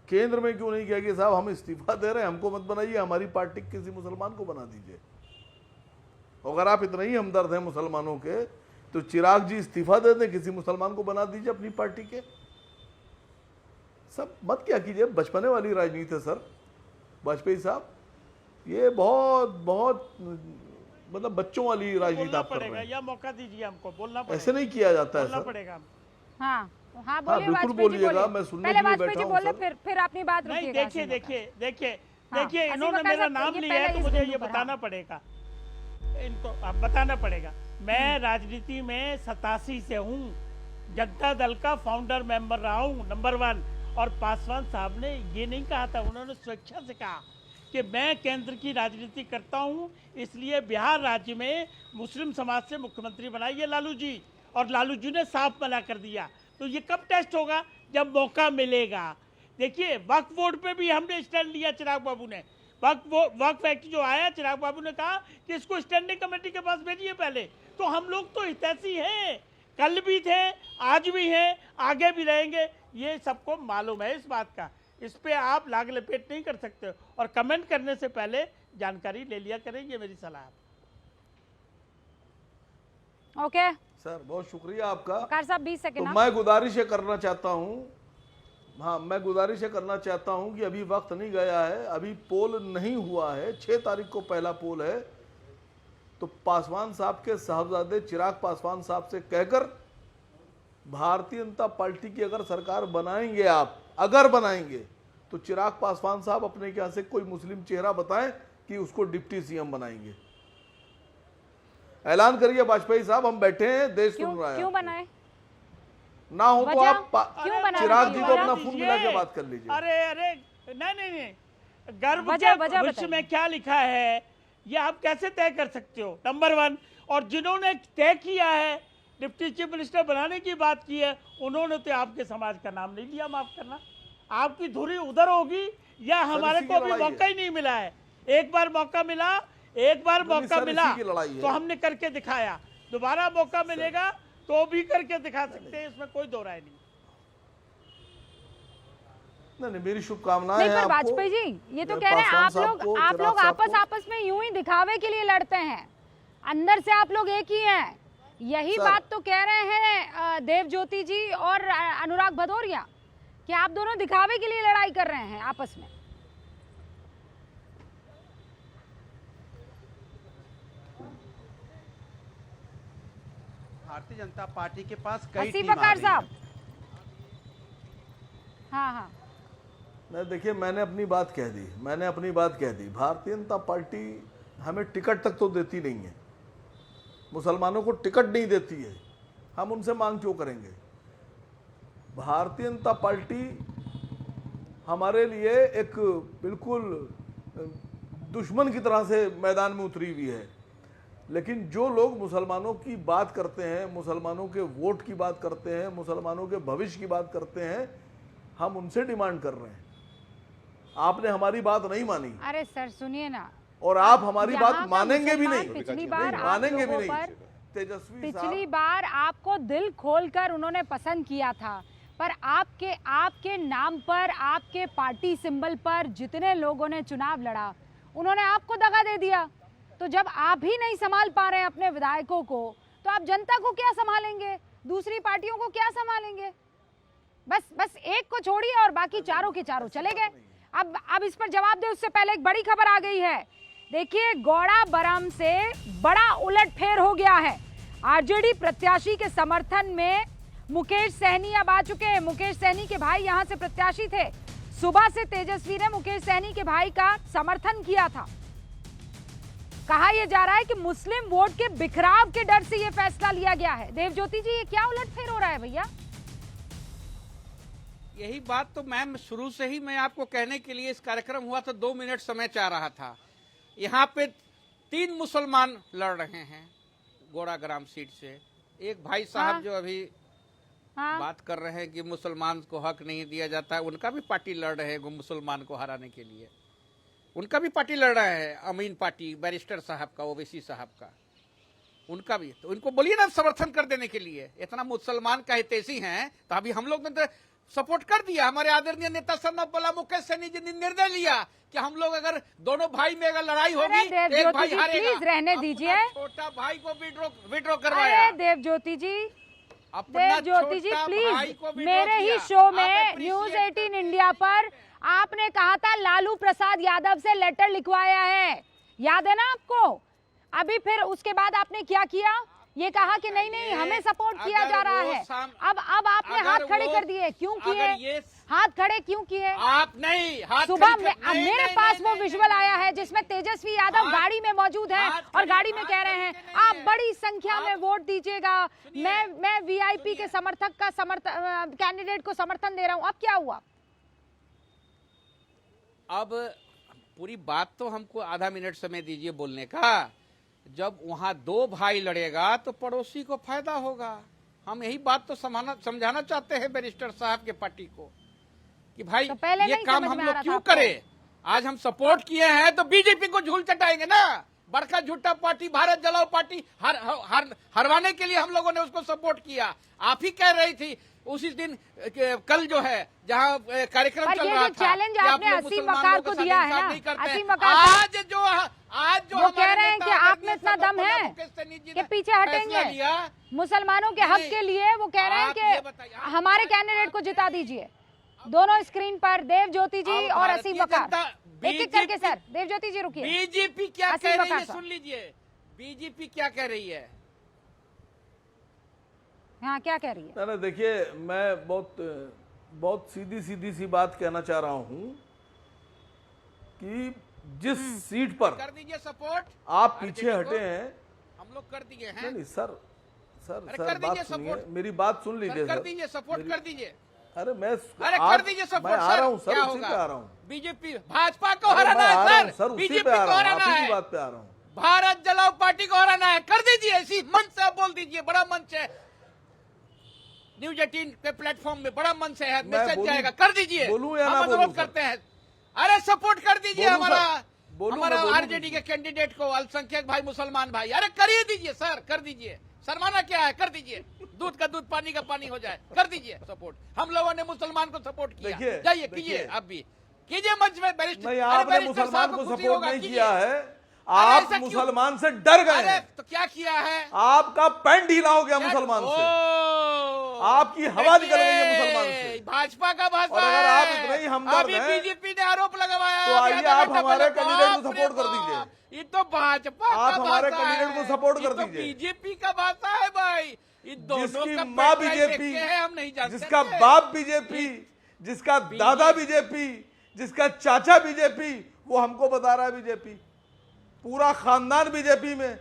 केंद्र में क्यों नहीं किया कि साहब हम इस्तीफा दे रहे हैं, हमको मत बनाइए, हमारी पार्टी किसी मुसलमान को बना दीजिए। अगर आप इतने ही हमदर्द हैं मुसलमानों के तो चिराग जी इस्तीफा दे दें, किसी मुसलमान को बना दीजिए अपनी पार्टी के। सब मत क्या कीजिए, बचपने वाली राजनीति है सर वाजपेयी साहब। ये बहुत बहुत मतलब बच्चों वाली राजनीति आप कर रहे हैं। या मौका दीजिए हमको, बोलना पड़ेगा। ऐसे नहीं किया जाता है सर। पड़ेगा। हाँ बोलिए, बिल्कुल बोलिएगा, मैं सुनने के लिए बैठा हूं। फिर अपनी बात रखिएगा। देखिए इन्होंने मेरा नाम लिया है तो मुझे ये बताना पड़ेगा, इनको अब बताना पड़ेगा। मैं राजनीति में 87 से हूँ, जनता दल का फाउंडर मेंबर रहा हूँ, नंबर 1। और पासवान साहब ने ये नहीं कहा था, उन्होंने स्वेच्छा से कहा कि मैं केंद्र की राजनीति करता हूं, इसलिए बिहार राज्य में मुस्लिम समाज से मुख्यमंत्री बनाइए लालू जी, और लालू जी ने साफ मना कर दिया। तो ये कब टेस्ट होगा? जब मौका मिलेगा। देखिए वक्फ बोर्ड पे भी हमने स्टैंड लिया, चिराग बाबू ने वक्फ एक्ट जो आया, चिराग बाबू ने कहा कि इसको स्टैंडिंग कमेटी के पास भेजिए पहले। तो हम लोग तो हितैषी हैं, कल भी थे, आज भी हैं, आगे भी रहेंगे, ये सबको मालूम है इस बात का। इस पे आप लाग लपेट नहीं कर सकते, और कमेंट करने से पहले जानकारी ले लिया करें, ये मेरी सलाह है। ओके सर, बहुत शुक्रिया आपका। वकार साहब 20 सेकंड। तो मैं गुजारिश ये करना चाहता हूँ, हाँ मैं गुजारिश ये करना चाहता हूँ कि अभी वक्त नहीं गया है, अभी पोल नहीं हुआ है, 6 तारीख को पहला पोल है। तो पासवान साहब के साहबजादे चिराग पासवान साहब से कहकर भारतीय जनता पार्टी की अगर सरकार बनाएंगे आप, अगर बनाएंगे, तो चिराग पासवान साहब अपने यहाँ से कोई मुस्लिम चेहरा बताएं कि उसको डिप्टी सीएम बनाएंगे। ऐलान करिए वाजपेयी साहब, हम बैठे हैं, देश सुन रहा है। क्यों बनाए? ना हो तो आप चिराग जी को अपना वजह फोन मिला के बात कर लीजिए। अरे नहीं, गर्भ के भविष्य में क्या लिखा है ये आप कैसे तय कर सकते हो? नंबर 1। और जिन्होंने तय किया है, डिप्टी चीफ मिनिस्टर बनाने की बात की है, उन्होंने तो आपके समाज का नाम नहीं लिया। माफ करना, आपकी धुरी उधर होगी, या हमारे को अभी मौका ही नहीं मिला है। एक बार मौका मिला तो हमने करके दिखाया, दोबारा मौका मिलेगा तो भी करके दिखा सकते हैं, इसमें कोई दो राय नहीं। नहीं, मेरी शुभकामनाएं हैं आपको। वाजपेयी जी ये तो कह रहे हैं आप लोग आपस में यूं ही दिखावे के लिए लड़ते हैं, अंदर से आप लोग एक ही हैं। यही बात तो कह रहे हैं देवज्योति जी और अनुराग भदौरिया कि आप दोनों दिखावे के लिए लड़ाई कर रहे हैं आपस में। भारतीय जनता पार्टी के पास कई टीम आ रही है। हाँ नहीं, देखिए मैंने अपनी बात कह दी, भारतीय जनता पार्टी हमें टिकट तक तो देती नहीं है, मुसलमानों को टिकट नहीं देती है, हम उनसे मांग क्यों करेंगे? भारतीय जनता पार्टी हमारे लिए एक बिल्कुल दुश्मन की तरह से मैदान में उतरी हुई है। लेकिन जो लोग मुसलमानों की बात करते हैं, मुसलमानों के वोट की बात करते हैं, मुसलमानों के भविष्य की बात करते हैं, हम उनसे डिमांड कर रहे हैं। आपने हमारी बात नहीं मानी। अरे सर सुनिए ना, और आप हमारी बात मानेंगे भी नहीं, पिछली बार मानेंगे भी नहीं। तेजस्वी पिछली बार आपको दिल खोलकर उन्होंने पसंद किया था, पर आपके नाम पर, आपके पार्टी सिंबल पर जितने लोगों ने चुनाव लड़ा, उन्होंने आपको दगा दे दिया। तो जब आप ही नहीं संभाल पा रहे हैं अपने विधायकों को, तो आप जनता को क्या संभालेंगे? दूसरी पार्टियों को क्या संभालेंगे? बस एक को छोड़िए और बाकी चारों के चारों चले गए। अब इस पर जवाब दे उससे पहले एक बड़ी खबर आ गई है। देखिए गौड़ा बरम से बड़ा उलटफेर हो गया है। आरजेडी प्रत्याशी के समर्थन में मुकेश सहनी अब आ चुके हैं। मुकेश सहनी के भाई यहां से प्रत्याशी थे। सुबह से तेजस्वी ने मुकेश सहनी के भाई का समर्थन किया था। कहा यह जा रहा है कि मुस्लिम वोट के बिखराव के डर से यह फैसला लिया गया है। देवज्योति जी ये क्या उलटफेर हो रहा है भैया? यही बात तो मैम शुरू से ही मैं आपको कहने के लिए, इस कार्यक्रम हुआ तो 2 मिनट समय चाह रहा था। यहाँ पे 3 मुसलमान लड़ रहे हैं गोड़ाग्राम सीट से। एक भाई साहब जो अभी बात कर रहे हैं कि मुसलमान को हक नहीं दिया जाता है, उनका भी पार्टी लड़ रहे हैं मुसलमान को हराने के लिए, उनका भी पार्टी लड़ रहा है। अमीन पार्टी बैरिस्टर साहब का, ओवैसी साहब का, उनका भी। तो उनको बोलिए ना समर्थन कर देने के लिए। इतना मुसलमान का हितैषी हैं तो अभी हम लोग ने तो सपोर्ट कर दिया। हमारे आदरणीय नेता सरनोबला मुकेश सहनी जी ने निर्णय लिया कि हम लोग अगर दोनों भाई में अगर लड़ाई होगी, एक भाई हारेगा। प्लीज रहने दीजिए, छोटा भाई को विड्रॉ करवाया। देवज्योति जी प्लीज, मेरे ही शो में न्यूज 18 इंडिया पर आपने कहा था लालू प्रसाद यादव से लेटर लिखवाया है, याद है ना आपको? अभी फिर उसके बाद आपने क्या किया? ये कहा कि नहीं हमें सपोर्ट किया जा रहा है। अब आपने हाथ खड़े कर दिए, क्यों किए? हाथ खड़े क्यों किए? आप नहीं हाथ सुबह मेरे पास वो विजुअल आया है जिसमें तेजस्वी यादव गाड़ी में मौजूद हैं और गाड़ी में कह रहे हैं आप बड़ी संख्या में वोट दीजिएगा, मैं वीआईपी के कैंडिडेट को समर्थन दे रहा हूँ। अब क्या हुआ? अब पूरी बात तो हमको आधा मिनट समय दीजिए बोलने का। जब वहां दो भाई लड़ेगा तो पड़ोसी को फायदा होगा। हम यही बात तो समझाना चाहते हैं बैरिस्टर साहब के पार्टी को कि भाई तो पहले ये नहीं काम समझ हम में आ लोग रहा क्यों था आपको? करें। आज हम सपोर्ट किए हैं तो बीजेपी को झूल चटाएंगे ना। बड़का झूठा पार्टी भारत जलाओ पार्टी हरवाने के लिए हम लोगों ने उसको सपोर्ट किया। आप ही कह रही थी उसी दिन कल जो है जहां कार्यक्रम पर चल ये रहा जो था चैलेंज कि आप आपने लोग असीम मुसलमान वकार लोगों को के साथ दिया है इंसाफ ना, नहीं करते हैं। असीम वकार आज जो वो हमारे कह रहे हैं नेता कि आप आदरणीय में इतना सभा दम प्रमुख है मुकेश सहनी जी कि ने पीछे फैसला हटेंगे लिया। मुसलमानों के हक नहीं, के लिए। वो कह रहे हैं आप ये कि बताइए, हमारे कैंडिडेट को जिता दीजिए। दोनों स्क्रीन पर देव ज्योति जी अब और भारतीय असीम वकार। जनता- एक एक करके सर, देव ज्योति जी रुकिए। बीजेपी क्या असीम कह रही वकार है साहब। सुन लीजिए। बीजेपी क्या कह रही है। हाँ क्या कह रही है? ना देखिए, मैं बहुत सीधी सी बात कहना चाह रहा हूं कि जिस सीट पर कर दीजिए सपोर्ट। आप पीछे हटे हैं, हम लोग कर दिए हैं। नहीं सर सर अरे सर कर दीजिए बात सुनिए, सपोर्ट। मेरी बात सुन लीजिए कर सर। दीजिए सपोर्ट कर दीजिए। अरे मैं अरे आप- कर दीजिए सपोर्ट मैं आ रहा हूं सर, क्या उसी पे आ होगा? रहा हूं। बीजेपी भाजपा को अरे हराना मैं आ रहा है हूं सर। सर, उसी बीजेपी पे आ को रहा हूं, हराना आप ही है। की बात पे आ रहा हूं। भारत जलाओ पार्टी को हराना है। कर दीजिए, इसी मंच से आप बोल दीजिए। बड़ा मंच है, न्यूज 18 के प्लेटफॉर्म में बड़ा मंच है, मैं मैसेज बोलूं- जाएगा। कर दीजिए, बोलूं या हम ना अनुरोध बोलूं सर? करते हैं। अरे सपोर्ट कर दीजिए बोलूं सर? हमारा बोलूं हमारा मैं बोलूं आरजेडी के कैंडिडेट को, अल्पसंख्यक भाई, मुसलमान भाई। अरे करिए दीजिए सर, कर दीजिए। शर्माना क्या है, कर दीजिए। दूध का दूध पानी का पानी हो जाए। कर दीजिए सपोर्ट। हम लोगों ने मुसलमान को सपोर्ट किया। देखिए, जाइए देखिए। कीजिए, आप भी कीजिए मंच में। बैरिस्टर नहीं, अरे आपने बैरिस्टर मुसलमान साहब को खुशी सपोर्ट होगा, नहीं कीजिए। किया है। अरे आप ऐसा क्यों? मुसलमान से डर गए अरे हैं। तो क्या किया है? आपका पैंट ढीला हो गया क्या- मुसलमान से। ओ, आपकी हवा निकल गई है देखिए, मुसलमान से। भाजपा का भाषा और अगर है। आप इतने ही हमदर्द अभी हैं, बीजेपी ने आरोप लगाया। तो अभी आइए आधा आप घंटा हमारे पहले, कैंडिडेट को बाप रे सपोर्ट कर बाप, दीजिए। ये तो भाजपा आप का हमारे भाषा कैंडिडेट है। को सपोर्ट ये कर तो दीजिए। बीजेपी का भाषा है भाई। ये दोनों जिसकी का माँ पेट बीजेपी, देख के है, हम नहीं जानते जिसका थे। बाप बीजेपी, जिसका दादा बीजेपी, जिसका चाचा बीजेपी, वो हमको बता रहा है बीजेपी। पूरा खानदान बीजेपी में,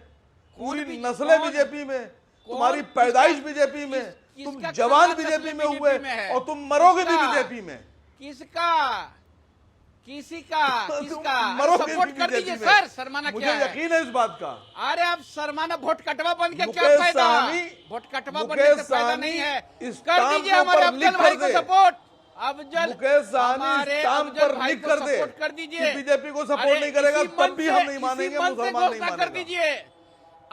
पूरी नस्लें बीजेपी में, तुम्हारी पैदाइश बीजेपी में, तुम किसका जवान खानदान बीजेपी में बीजेपी हुए में है? और तुम मरोगे भी किसका? बीजेपी में। किसका किसी का किसका मरोगे सपोर्ट भी कर बीजेपी दीजिए में। सर। शर्माना मुझे क्या है? यकीन है इस बात का। अरे आप शर्माना वोट कटवा बन के क्या मुकेश फायदा? सहनी- वोट कटवा बनने मुकेश से फायदा सहनी नहीं है। इस कर स्टाम्प दीजिए के हमारे ऊपर अफजल लिख भाई कर को दे। सपोर्ट। अफजल मुकेश सहनी हमारे स्टाम्प अफजल पर भाई लिख को कर दे सपोर्ट कर कि दीजिए। बीजेपी को सपोर्ट अरे नहीं करेगा, इसी तब मंच भी से- हम नहीं इसी मानेंगे, मंच से मुसलमान नहीं घोषणा कर मानेगा। दीजिए।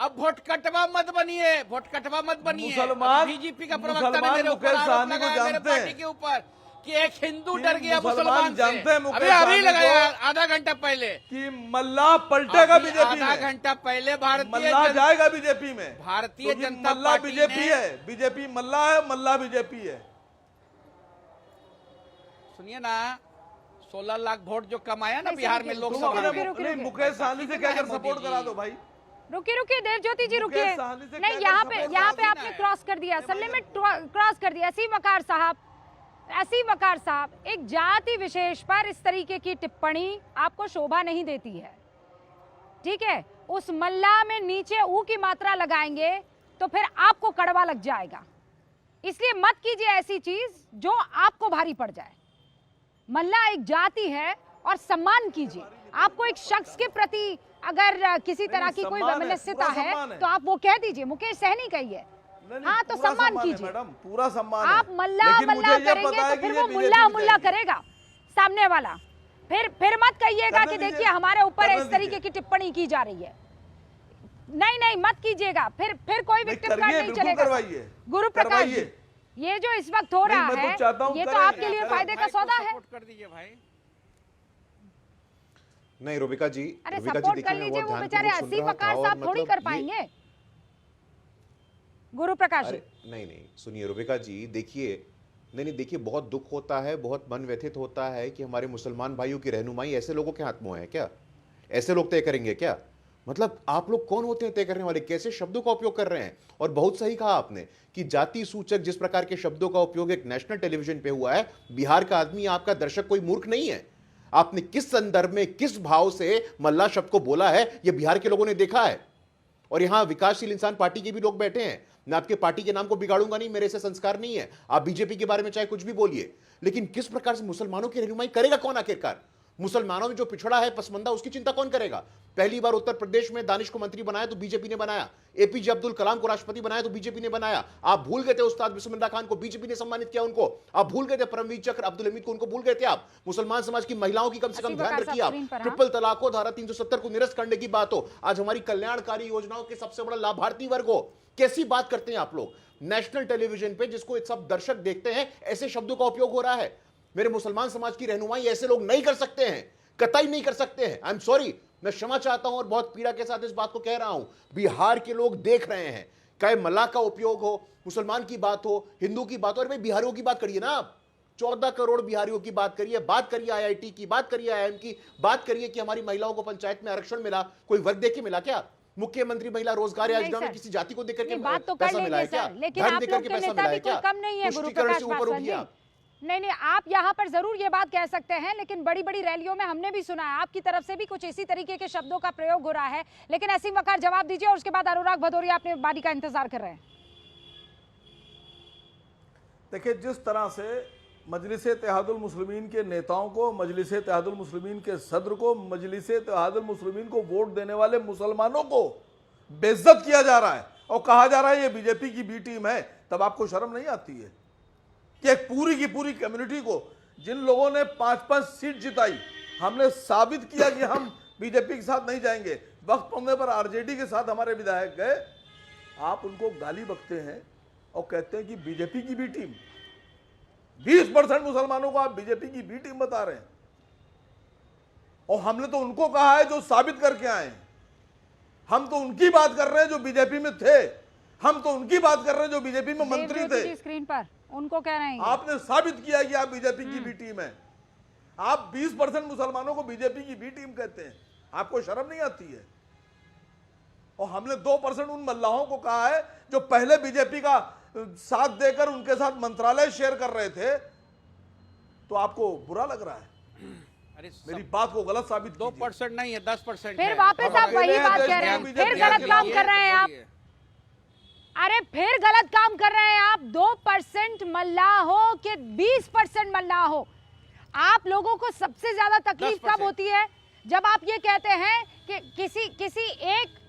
अब वोट कटवा मत बनिए, वोट कटवा मत बनिए। मुसलमान- बीजेपी का प्रवक्ता ने मुसलमान मेरे ऊपर मुकेश आरोप सहनी को लगाया मेरे जानते पार्टी हैं। के ऊपर कि एक हिंदू कि डर गया मुसलमान मुसलमान जानते हैं से। मुकेश अभी अभी सहनी लगाया को आधा घंटा पहले कि मल्लाह पलटेगा अभी बीजेपी आधा में, घंटा पहले भारतीय मल्लाह जाएगा बीजेपी में। भारतीय क्योंकि जनता मल्लाह पार्टी बीजेपी ने- है, बीजेपी मल्लाह है, मल्लाह बीजेपी है। सुनिए ना, 16 लाख वोट जो कमाया ना नहीं, बिहार रुकिए, में रुकिए, लोकसभा रुकिए, में, रुकिए, नहीं, रुकिए। मुकेश सहनी से कहकर मोदी सपोर्ट जी। करा दो भाई। रुकिए देव ज्योति जी रुकिए। मुकेश सहनी से नहीं, कहकर यहाँ पे सपोर्ट यहाँ पे करना आपने है। क्रॉस कर दिया, असल में क्रॉस कर दिया। असीम वकार साहब, एक जाति विशेष पर इस तरीके की टिप्पणी आपको शोभा नहीं देती है, ठीक है? उस मल्ला में नीचे ऊ की मात्रा लगाएंगे तो फिर आपको कड़वा लग जाएगा। इसलिए मत कीजिए ऐसी चीज जो आपको भारी पड़ जाए। मल्ला एक जाति है और सम्मान कीजिए। आपको एक शख्स के प्रति अगर किसी तरह की कोई सम्मान है, वैमनस्यता पूरा सम्मान है है। तो आप वो कह दीजिए। मुकेश सहनी कहिए, नहीं, हाँ, तो पूरा सम्मान है कीजिए। मैडम, पूरा सम्मान है। आप मल्ला लेकिन मल्ला मुझे ये करेंगे पता है तो कि फिर ये वो BJP मुल्ला में मुल्ला जाएगी। करेगा सामने वाला। फिर मत कहिएगा करने कि देखिए दीजिए, हमारे ऊपर करने इस तरीके दीजिए। की टिप्पणी की जा रही है। नहीं मत कीजिएगा। फिर कोई नहीं, विक्टिम कार्ड करिए, नहीं बिल्कुल चलेगा। करवाइए, गुरु प्रकाश जी, करवाइए। ये जो इस वक्त हो नहीं, रहा मैं तो है चाहता हूं ये तो करें, आपके लिए करें। फायदे का सौदा है। सपोर्ट कर दीजिए भाई। नहीं रुबिका जी, अरे रुबिका जी सपोर्ट देखिए, कर मैं लीजिए, बहुत वो बेचारे ध्यानपूर्वक सुन असीम रहा वकार था और साहब थोड़ी मतलब कर ये- पाएंगे। गुरु प्रकाश जी, अरे नहीं सुनिए रुबिका जी, देखिए नहीं देखिए, बहुत दुख होता है, बहुत मन व्यथित होता है कि हमारे मुसलमान भाइयों की रहनुमाई ऐसे लोगों के हाथ में है क्या? ऐसे लोग तय करेंगे क्या? मतलब आप लोग कौन होते हैं तय करने वाले? कैसे शब्दों का उपयोग कर रहे हैं? और बहुत सही कहा आपने कि जाति सूचक जिस प्रकार के शब्दों का उपयोग एक नेशनल टेलीविजन पे हुआ है, बिहार का आदमी, आपका दर्शक कोई मूर्ख नहीं है। आपने किस संदर्भ में, किस भाव से मल्ला शब्द को बोला है, यह बिहार के लोगों ने देखा है। और यहां विकासशील इंसान पार्टी के भी लोग बैठे हैं। मैं आपके पार्टी के नाम को बिगाड़ूंगा नहीं, मेरे से संस्कार नहीं है। आप बीजेपी के बारे में चाहे कुछ भी बोलिए, लेकिन किस प्रकार से मुसलमानों की रहनुमाई करेगा कौन आखिरकार? मुसलमानों में जो पिछड़ा है, पसमंदा, उसकी चिंता कौन करेगा? पहली बार उत्तर प्रदेश में दानिश को मंत्री बनाया तो बीजेपी ने बनाया, एपीजे अब्दुल कलाम को राष्ट्रपति बनाया तो बीजेपी ने बनाया। आप भूल गए थे उस्ताद बिस्मिल्लाह खान को, बीजेपी ने सम्मानित किया उनको। आप भूल गए थे परमवीर चक्र अब्दुल हमीद को, उनको भूल गए थे आप। मुसलमान समाज की महिलाओं की कम से कम ध्यान रखिए आप। ट्रिपल तलाक हो, धारा 370 को निरस्त करने की बात हो, आज हमारी कल्याणकारी योजनाओं के सबसे बड़ा लाभार्थी वर्ग हो, कैसी बात करते हैं आप लोग? नेशनल टेलीविजन पे जिसको सब दर्शक देखते हैं, ऐसे शब्दों का उपयोग हो रहा है। मेरे मुसलमान समाज की रहनुमाई ऐसे लोग नहीं कर सकते हैं, कतई नहीं कर सकते हैं। आई एम सॉरी, मैं क्षमा चाहता हूं और बहुत पीड़ा के साथ इस बात को कह रहा हूं। बिहार के लोग देख रहे हैं, चाहे मल्लाह का उपयोग हो, मुसलमान की बात हो, हिंदू की बात हो, अरे भाई बिहारियों की बात करिए ना आप। 14 करोड़ बिहारियों की बात करिए, बात करिए IIT की, बात करिए IIM की, बात करिए कि हमारी महिलाओं को पंचायत में आरक्षण मिला। कोई वर्ग देख के मिला क्या? मुख्यमंत्री महिला रोजगार योजना में किसी जाति को देकर के पैसा मिला है क्या? धर्म देकर के पैसा मिला है क्या? तुष्टीकरण से ऊपर उठिए आप। नहीं, आप यहाँ पर जरूर ये बात कह सकते हैं, लेकिन बड़ी बड़ी रैलियों में हमने भी सुना है आपकी तरफ से भी कुछ इसी तरीके के शब्दों का प्रयोग हो रहा है। लेकिन ऐसी वकार जवाब दीजिए और उसके बाद अनुराग भदौरिया अपने बारी का इंतजार कर रहे हैं। देखिए, जिस तरह से मजलिस-ए-इत्तेहादुल मुस्लिमीन के नेताओं को, मजलिस-ए-इत्तेहादुल मुस्लिमीन के सदर को, मजलिस-ए-इत्तेहादुल मुस्लिमीन को वोट देने वाले मुसलमानों को बेइज्जत किया जा रहा है और कहा जा रहा है ये बीजेपी की बी टीम है, तब आपको शर्म नहीं आती है कि एक पूरी की पूरी कम्युनिटी को, जिन लोगों ने 5-5 सीट जिताई, हमने साबित किया कि हम बीजेपी के साथ नहीं जाएंगे, वक्त पड़ने पर आरजेडी के साथ हमारे विधायक गए, आप उनको गाली बकते हैं और कहते हैं कि बीजेपी की बी टीम। 20% मुसलमानों को आप बीजेपी की बी टीम बता रहे हैं और हमने तो उनको कहा है जो साबित करके आए हैं। हम तो उनकी बात कर रहे हैं जो बीजेपी में थे, हम तो उनकी बात कर रहे हैं जो बीजेपी में मंत्री थे। स्क्रीन पर उनको कह रहे हैं, आपने साबित किया कि आप बीजेपी की बी टीम है। आप 20% मुसलमानों को बीजेपी की बी टीम कहते हैं, आपको शर्म नहीं आती है? और हमने 2% उन मल्लाहों को कहा है जो पहले बीजेपी का साथ देकर उनके साथ मंत्रालय शेयर कर रहे थे, तो आपको बुरा लग रहा है? अरे मेरी बात को गलत साबित 2% नहीं है, 10% फिर वापस आप वही बात कह रहे हैं, फिर गलत काम कर रहे हैं आप। अरे फिर गलत काम कर रहे हैं आप। 2% मल्लाह हो कि 20% मल्लाह हो, आप लोगों को सबसे ज्यादा तकलीफ कब होती है? जब आप ये कहते हैं कि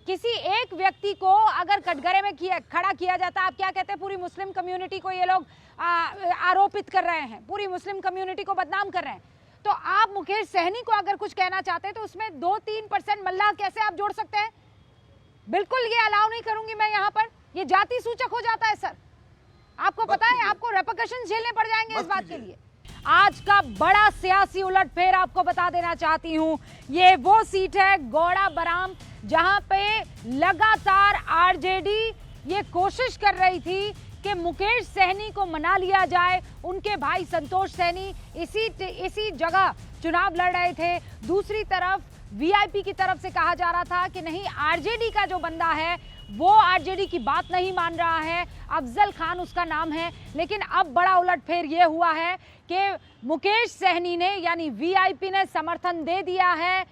किसी एक व्यक्ति को अगर कटघरे में खड़ा किया जाता है, आप क्या कहते हैं? पूरी मुस्लिम कम्युनिटी को ये लोग आरोपित कर रहे हैं, पूरी मुस्लिम कम्युनिटी को बदनाम कर रहे हैं। तो आप मुकेश सहनी को अगर कुछ कहना चाहते हैं तो उसमें 2-3% मल्लाह कैसे आप जोड़ सकते हैं? बिल्कुल ये अलाउ नहीं करूंगी मैं यहाँ पर, ये जाति सूचक हो जाता है सर। आपको पता है, आपको रेपरकशन झेलने पड़ जाएंगे इस बात के लिए। आज का बड़ा सियासी उलटफेर आपको बता देना चाहती हूं, ये वो सीट है गौड़ा बराम, जहां पे लगातार आरजेडी ये कोशिश कर रही थी कि मुकेश सहनी को मना लिया जाए। उनके भाई संतोष सहनी इसी जगह चुनाव लड़ रहे थे। दूसरी तरफ वीआईपी की तरफ से कहा जा रहा था कि नहीं, आरजेडी का जो बंदा है वो आरजेडी की बात नहीं मान रहा है, अफजल खान उसका नाम है। लेकिन अब बड़ा उलटफेर ये हुआ है कि मुकेश सहनी ने यानी वीआईपी ने समर्थन दे दिया है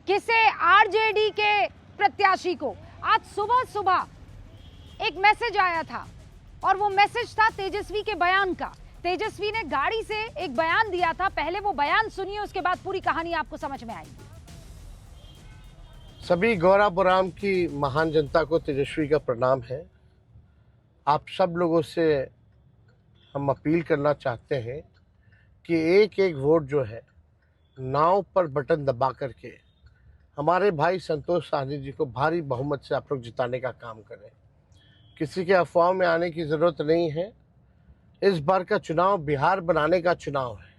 किसे? आरजेडी के प्रत्याशी को। आज सुबह एक मैसेज आया था और वो मैसेज था तेजस्वी के बयान का। तेजस्वी ने गाड़ी से एक बयान दिया था, पहले वो बयान सुनिए, उसके बाद पूरी कहानी आपको समझ में आएगी। सभी गौड़ा बराम की महान जनता को तेजस्वी का प्रणाम है। आप सब लोगों से हम अपील करना चाहते हैं कि एक एक वोट जो है नाव पर बटन दबा करके हमारे भाई संतोष सहनी जी को भारी बहुमत से आप लोग जिताने का काम करें। किसी के अफवाह में आने की ज़रूरत नहीं है। इस बार का चुनाव बिहार बनाने का चुनाव है,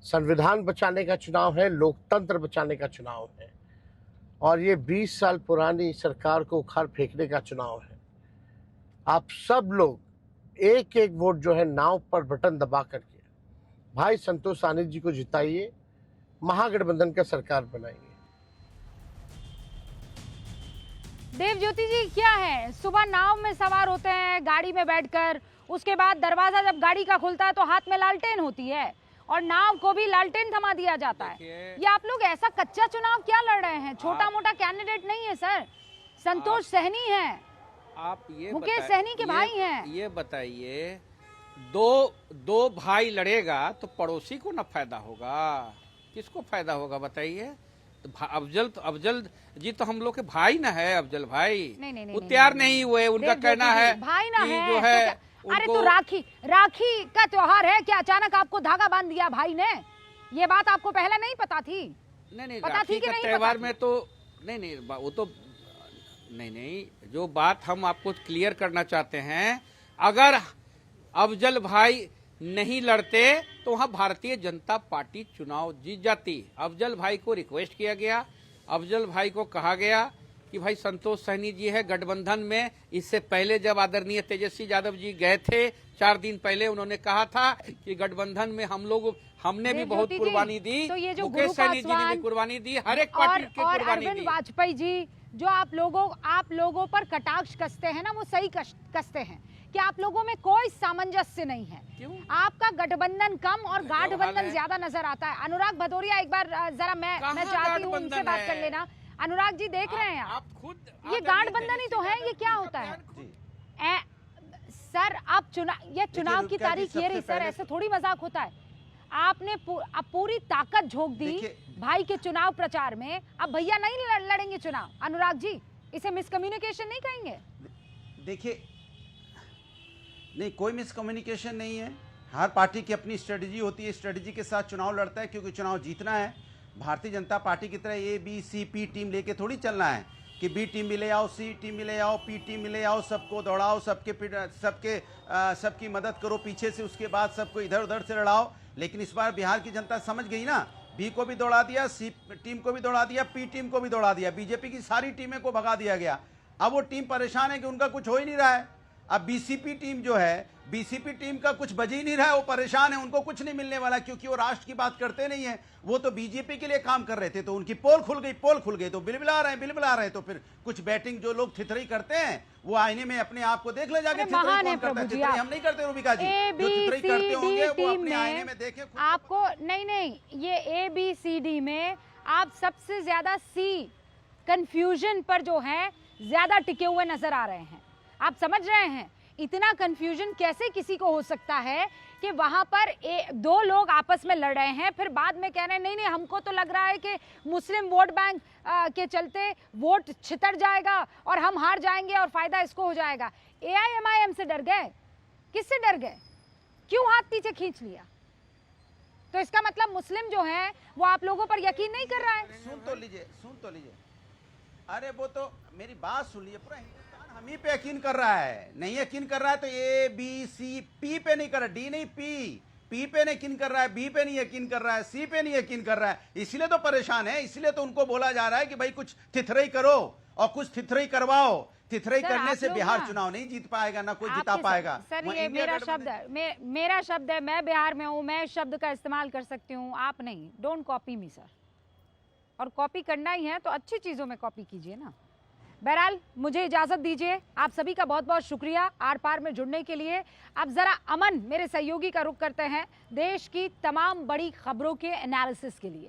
संविधान बचाने का चुनाव है, लोकतंत्र बचाने का चुनाव है और ये 20 साल पुरानी सरकार को उखाड़ फेंकने का चुनाव है। आप सब लोग एक एक वोट जो है नाव पर बटन दबा करके भाई संतोष सहनी जी को जिताइए, महागठबंधन का सरकार बनाइए। देवज्योति जी, क्या है, सुबह नाव में सवार होते हैं गाड़ी में बैठकर, उसके बाद दरवाजा जब गाड़ी का खुलता है तो हाथ में लालटेन होती है और नाव को भी लालटेन थमा दिया जाता है। ये आप लोग ऐसा कच्चा चुनाव क्या लड़ रहे हैं? छोटा मोटा कैंडिडेट नहीं है सर, संतोष सहनी है, आप ये मुकेश सहनी के भाई हैं। ये बताइए, दो भाई लड़ेगा तो पड़ोसी को ना फायदा होगा? किसको फायदा होगा बताइए? तो अफजल जी तो हम लोग के भाई ना है, अफजल भाई। नहीं, वो तैयार नहीं हुए, उनका कहना है भाई ना कि है, जो है अरे तो राखी का त्योहार है, क्या अचानक आपको धागा बांध दिया भाई ने? ये बात आपको पहले नहीं पता थी? नहीं, पता राखी थी कि का नहीं त्योहार पता में तो नहीं, वो तो नहीं, जो बात हम आपको क्लियर करना चाहते हैं, अगर अफजल भाई नहीं लड़ते तो वहां भारतीय जनता पार्टी चुनाव जीत जाती। अफजल भाई को रिक्वेस्ट किया गया, अफजल भाई को कहा गया कि भाई संतोष सहनी जी है गठबंधन में। इससे पहले जब आदरणीय तेजस्वी यादव जी गए थे 4 दिन पहले, उन्होंने कहा था कि गठबंधन में हमने भी बहुत कुर्बानी दी, तो ये जो मुकेश सहनी जी ने भी कुर्बानी दी, हर एक पार्टी की कुर्बानी दी। वाजपेयी जी जो आप लोगों पर कटाक्ष कसते हैं ना, वो सही कसते हैं कि आप लोगों में कोई सामंजस्य नहीं है। क्यों? आपका गठबंधन कम और गाठबंधन ज्यादा नजर आता है। अनुराग भदौरिया, एक बार जरा मैं चाहती हूँ उनसे बात कर लेना। अनुराग जी देख रहे हैं आप खुद, ये गाठबंधन ही तो है, ये क्या होता है? सर आप चुनाव की तारीख ये रही सर, ऐसे थोड़ी मजाक होता है। आपने पूरी ताकत झोंक दी भाई के चुनाव प्रचार में, अब भैया नहीं लड़ेंगे चुनाव। अनुराग जी, इसे मिसकम्युनिकेशन नहीं कहेंगे? देखिए, नहीं, कोई मिसकम्युनिकेशन नहीं है। हर पार्टी की अपनी स्ट्रेटजी होती है, स्ट्रेटजी के साथ चुनाव लड़ता है, क्योंकि चुनाव जीतना है। भारतीय जनता पार्टी की तरह A B C P team लेके थोड़ी चलना है कि बी टीम भी ले आओ, सी टीम भी ले आओ, पी टीम भी ले आओ, सबको दौड़ाओ, सबकी मदद करो पीछे से, उसके बाद सबको इधर उधर से लड़ाओ। लेकिन इस बार बिहार की जनता समझ गई ना, बी को भी दौड़ा दिया, सी टीम को भी दौड़ा दिया, पी टीम को भी दौड़ा दिया, बीजेपी की सारी टीमें को भगा दिया गया। अब वो टीम परेशान है कि उनका कुछ हो ही नहीं रहा है। अब बीसीपी टीम जो है, बीसीपी टीम का कुछ बज ही नहीं रहा है, वो परेशान है, उनको कुछ नहीं मिलने वाला, क्योंकि वो राष्ट्र की बात करते नहीं है। वो तो बीजेपी के लिए काम कर रहे थे, तो उनकी पोल खुल गई तो बिलबिला रहे हैं। तो फिर कुछ बैटिंग जो लोग थिथरई करते हैं, वो आईने में अपने आप को देख ले जाके। थिथरई कौन करता है? थिथरई हम नहीं करते रूबिका जी, जो थिथरई करते होंगे वो अपने आईने में देखें। आपको नहीं, ये ABCD में आप सबसे ज्यादा सी कंफ्यूजन पर जो है ज्यादा टिके हुए नजर आ रहे हैं। आप समझ रहे हैं इतना कंफ्यूजन कैसे किसी को हो सकता है कि वहां पर 2 लोग आपस में लड़ रहे हैं, फिर बाद में कह रहे हैं नहीं, हमको तो लग रहा है कि मुस्लिम वोट बैंक के चलते वोट छितर जाएगा और हम हार जाएंगे और फायदा इसको हो जाएगा। AIMIM से डर गए? किससे डर गए? क्यों हाथ पीछे खींच लिया? तो इसका मतलब मुस्लिम जो है वो आप लोगों पर यकीन नहीं कर रहा है। सुन तो लीजिए। अरे वो तो मेरी बात सुन लीजिए, पूरा हिंदुस्तान हम ही पे यकीन कर रहा है। नहीं यकीन कर रहा है तो ABCP पे नहीं कर रहा, D नहीं P पे नहीं यकीन कर रहा है, B पे नहीं यकीन कर रहा है, C पे नहीं यकीन कर रहा है। इसीलिए तो परेशान है, इसीलिए तो उनको बोला जा रहा है कि भाई कुछ थिथरई करो और कुछ थिथरई करवाओ। थिथरई करने से बिहार चुनाव नहीं जीत पाएगा, ना कोई जिता पाएगा। सर ये मेरा शब्द है, मैं बिहार में हूँ, मैं इस शब्द का इस्तेमाल कर सकती हूँ, आप नहीं। Don't copy me sir. और कॉपी करना ही है तो अच्छी चीजों में कॉपी कीजिए ना। बहरहाल मुझे इजाजत दीजिए, आप सभी का बहुत बहुत शुक्रिया आर पार में जुड़ने के लिए। अब जरा अमन मेरे सहयोगी का रुख करते हैं देश की तमाम बड़ी खबरों के एनालिसिस के लिए।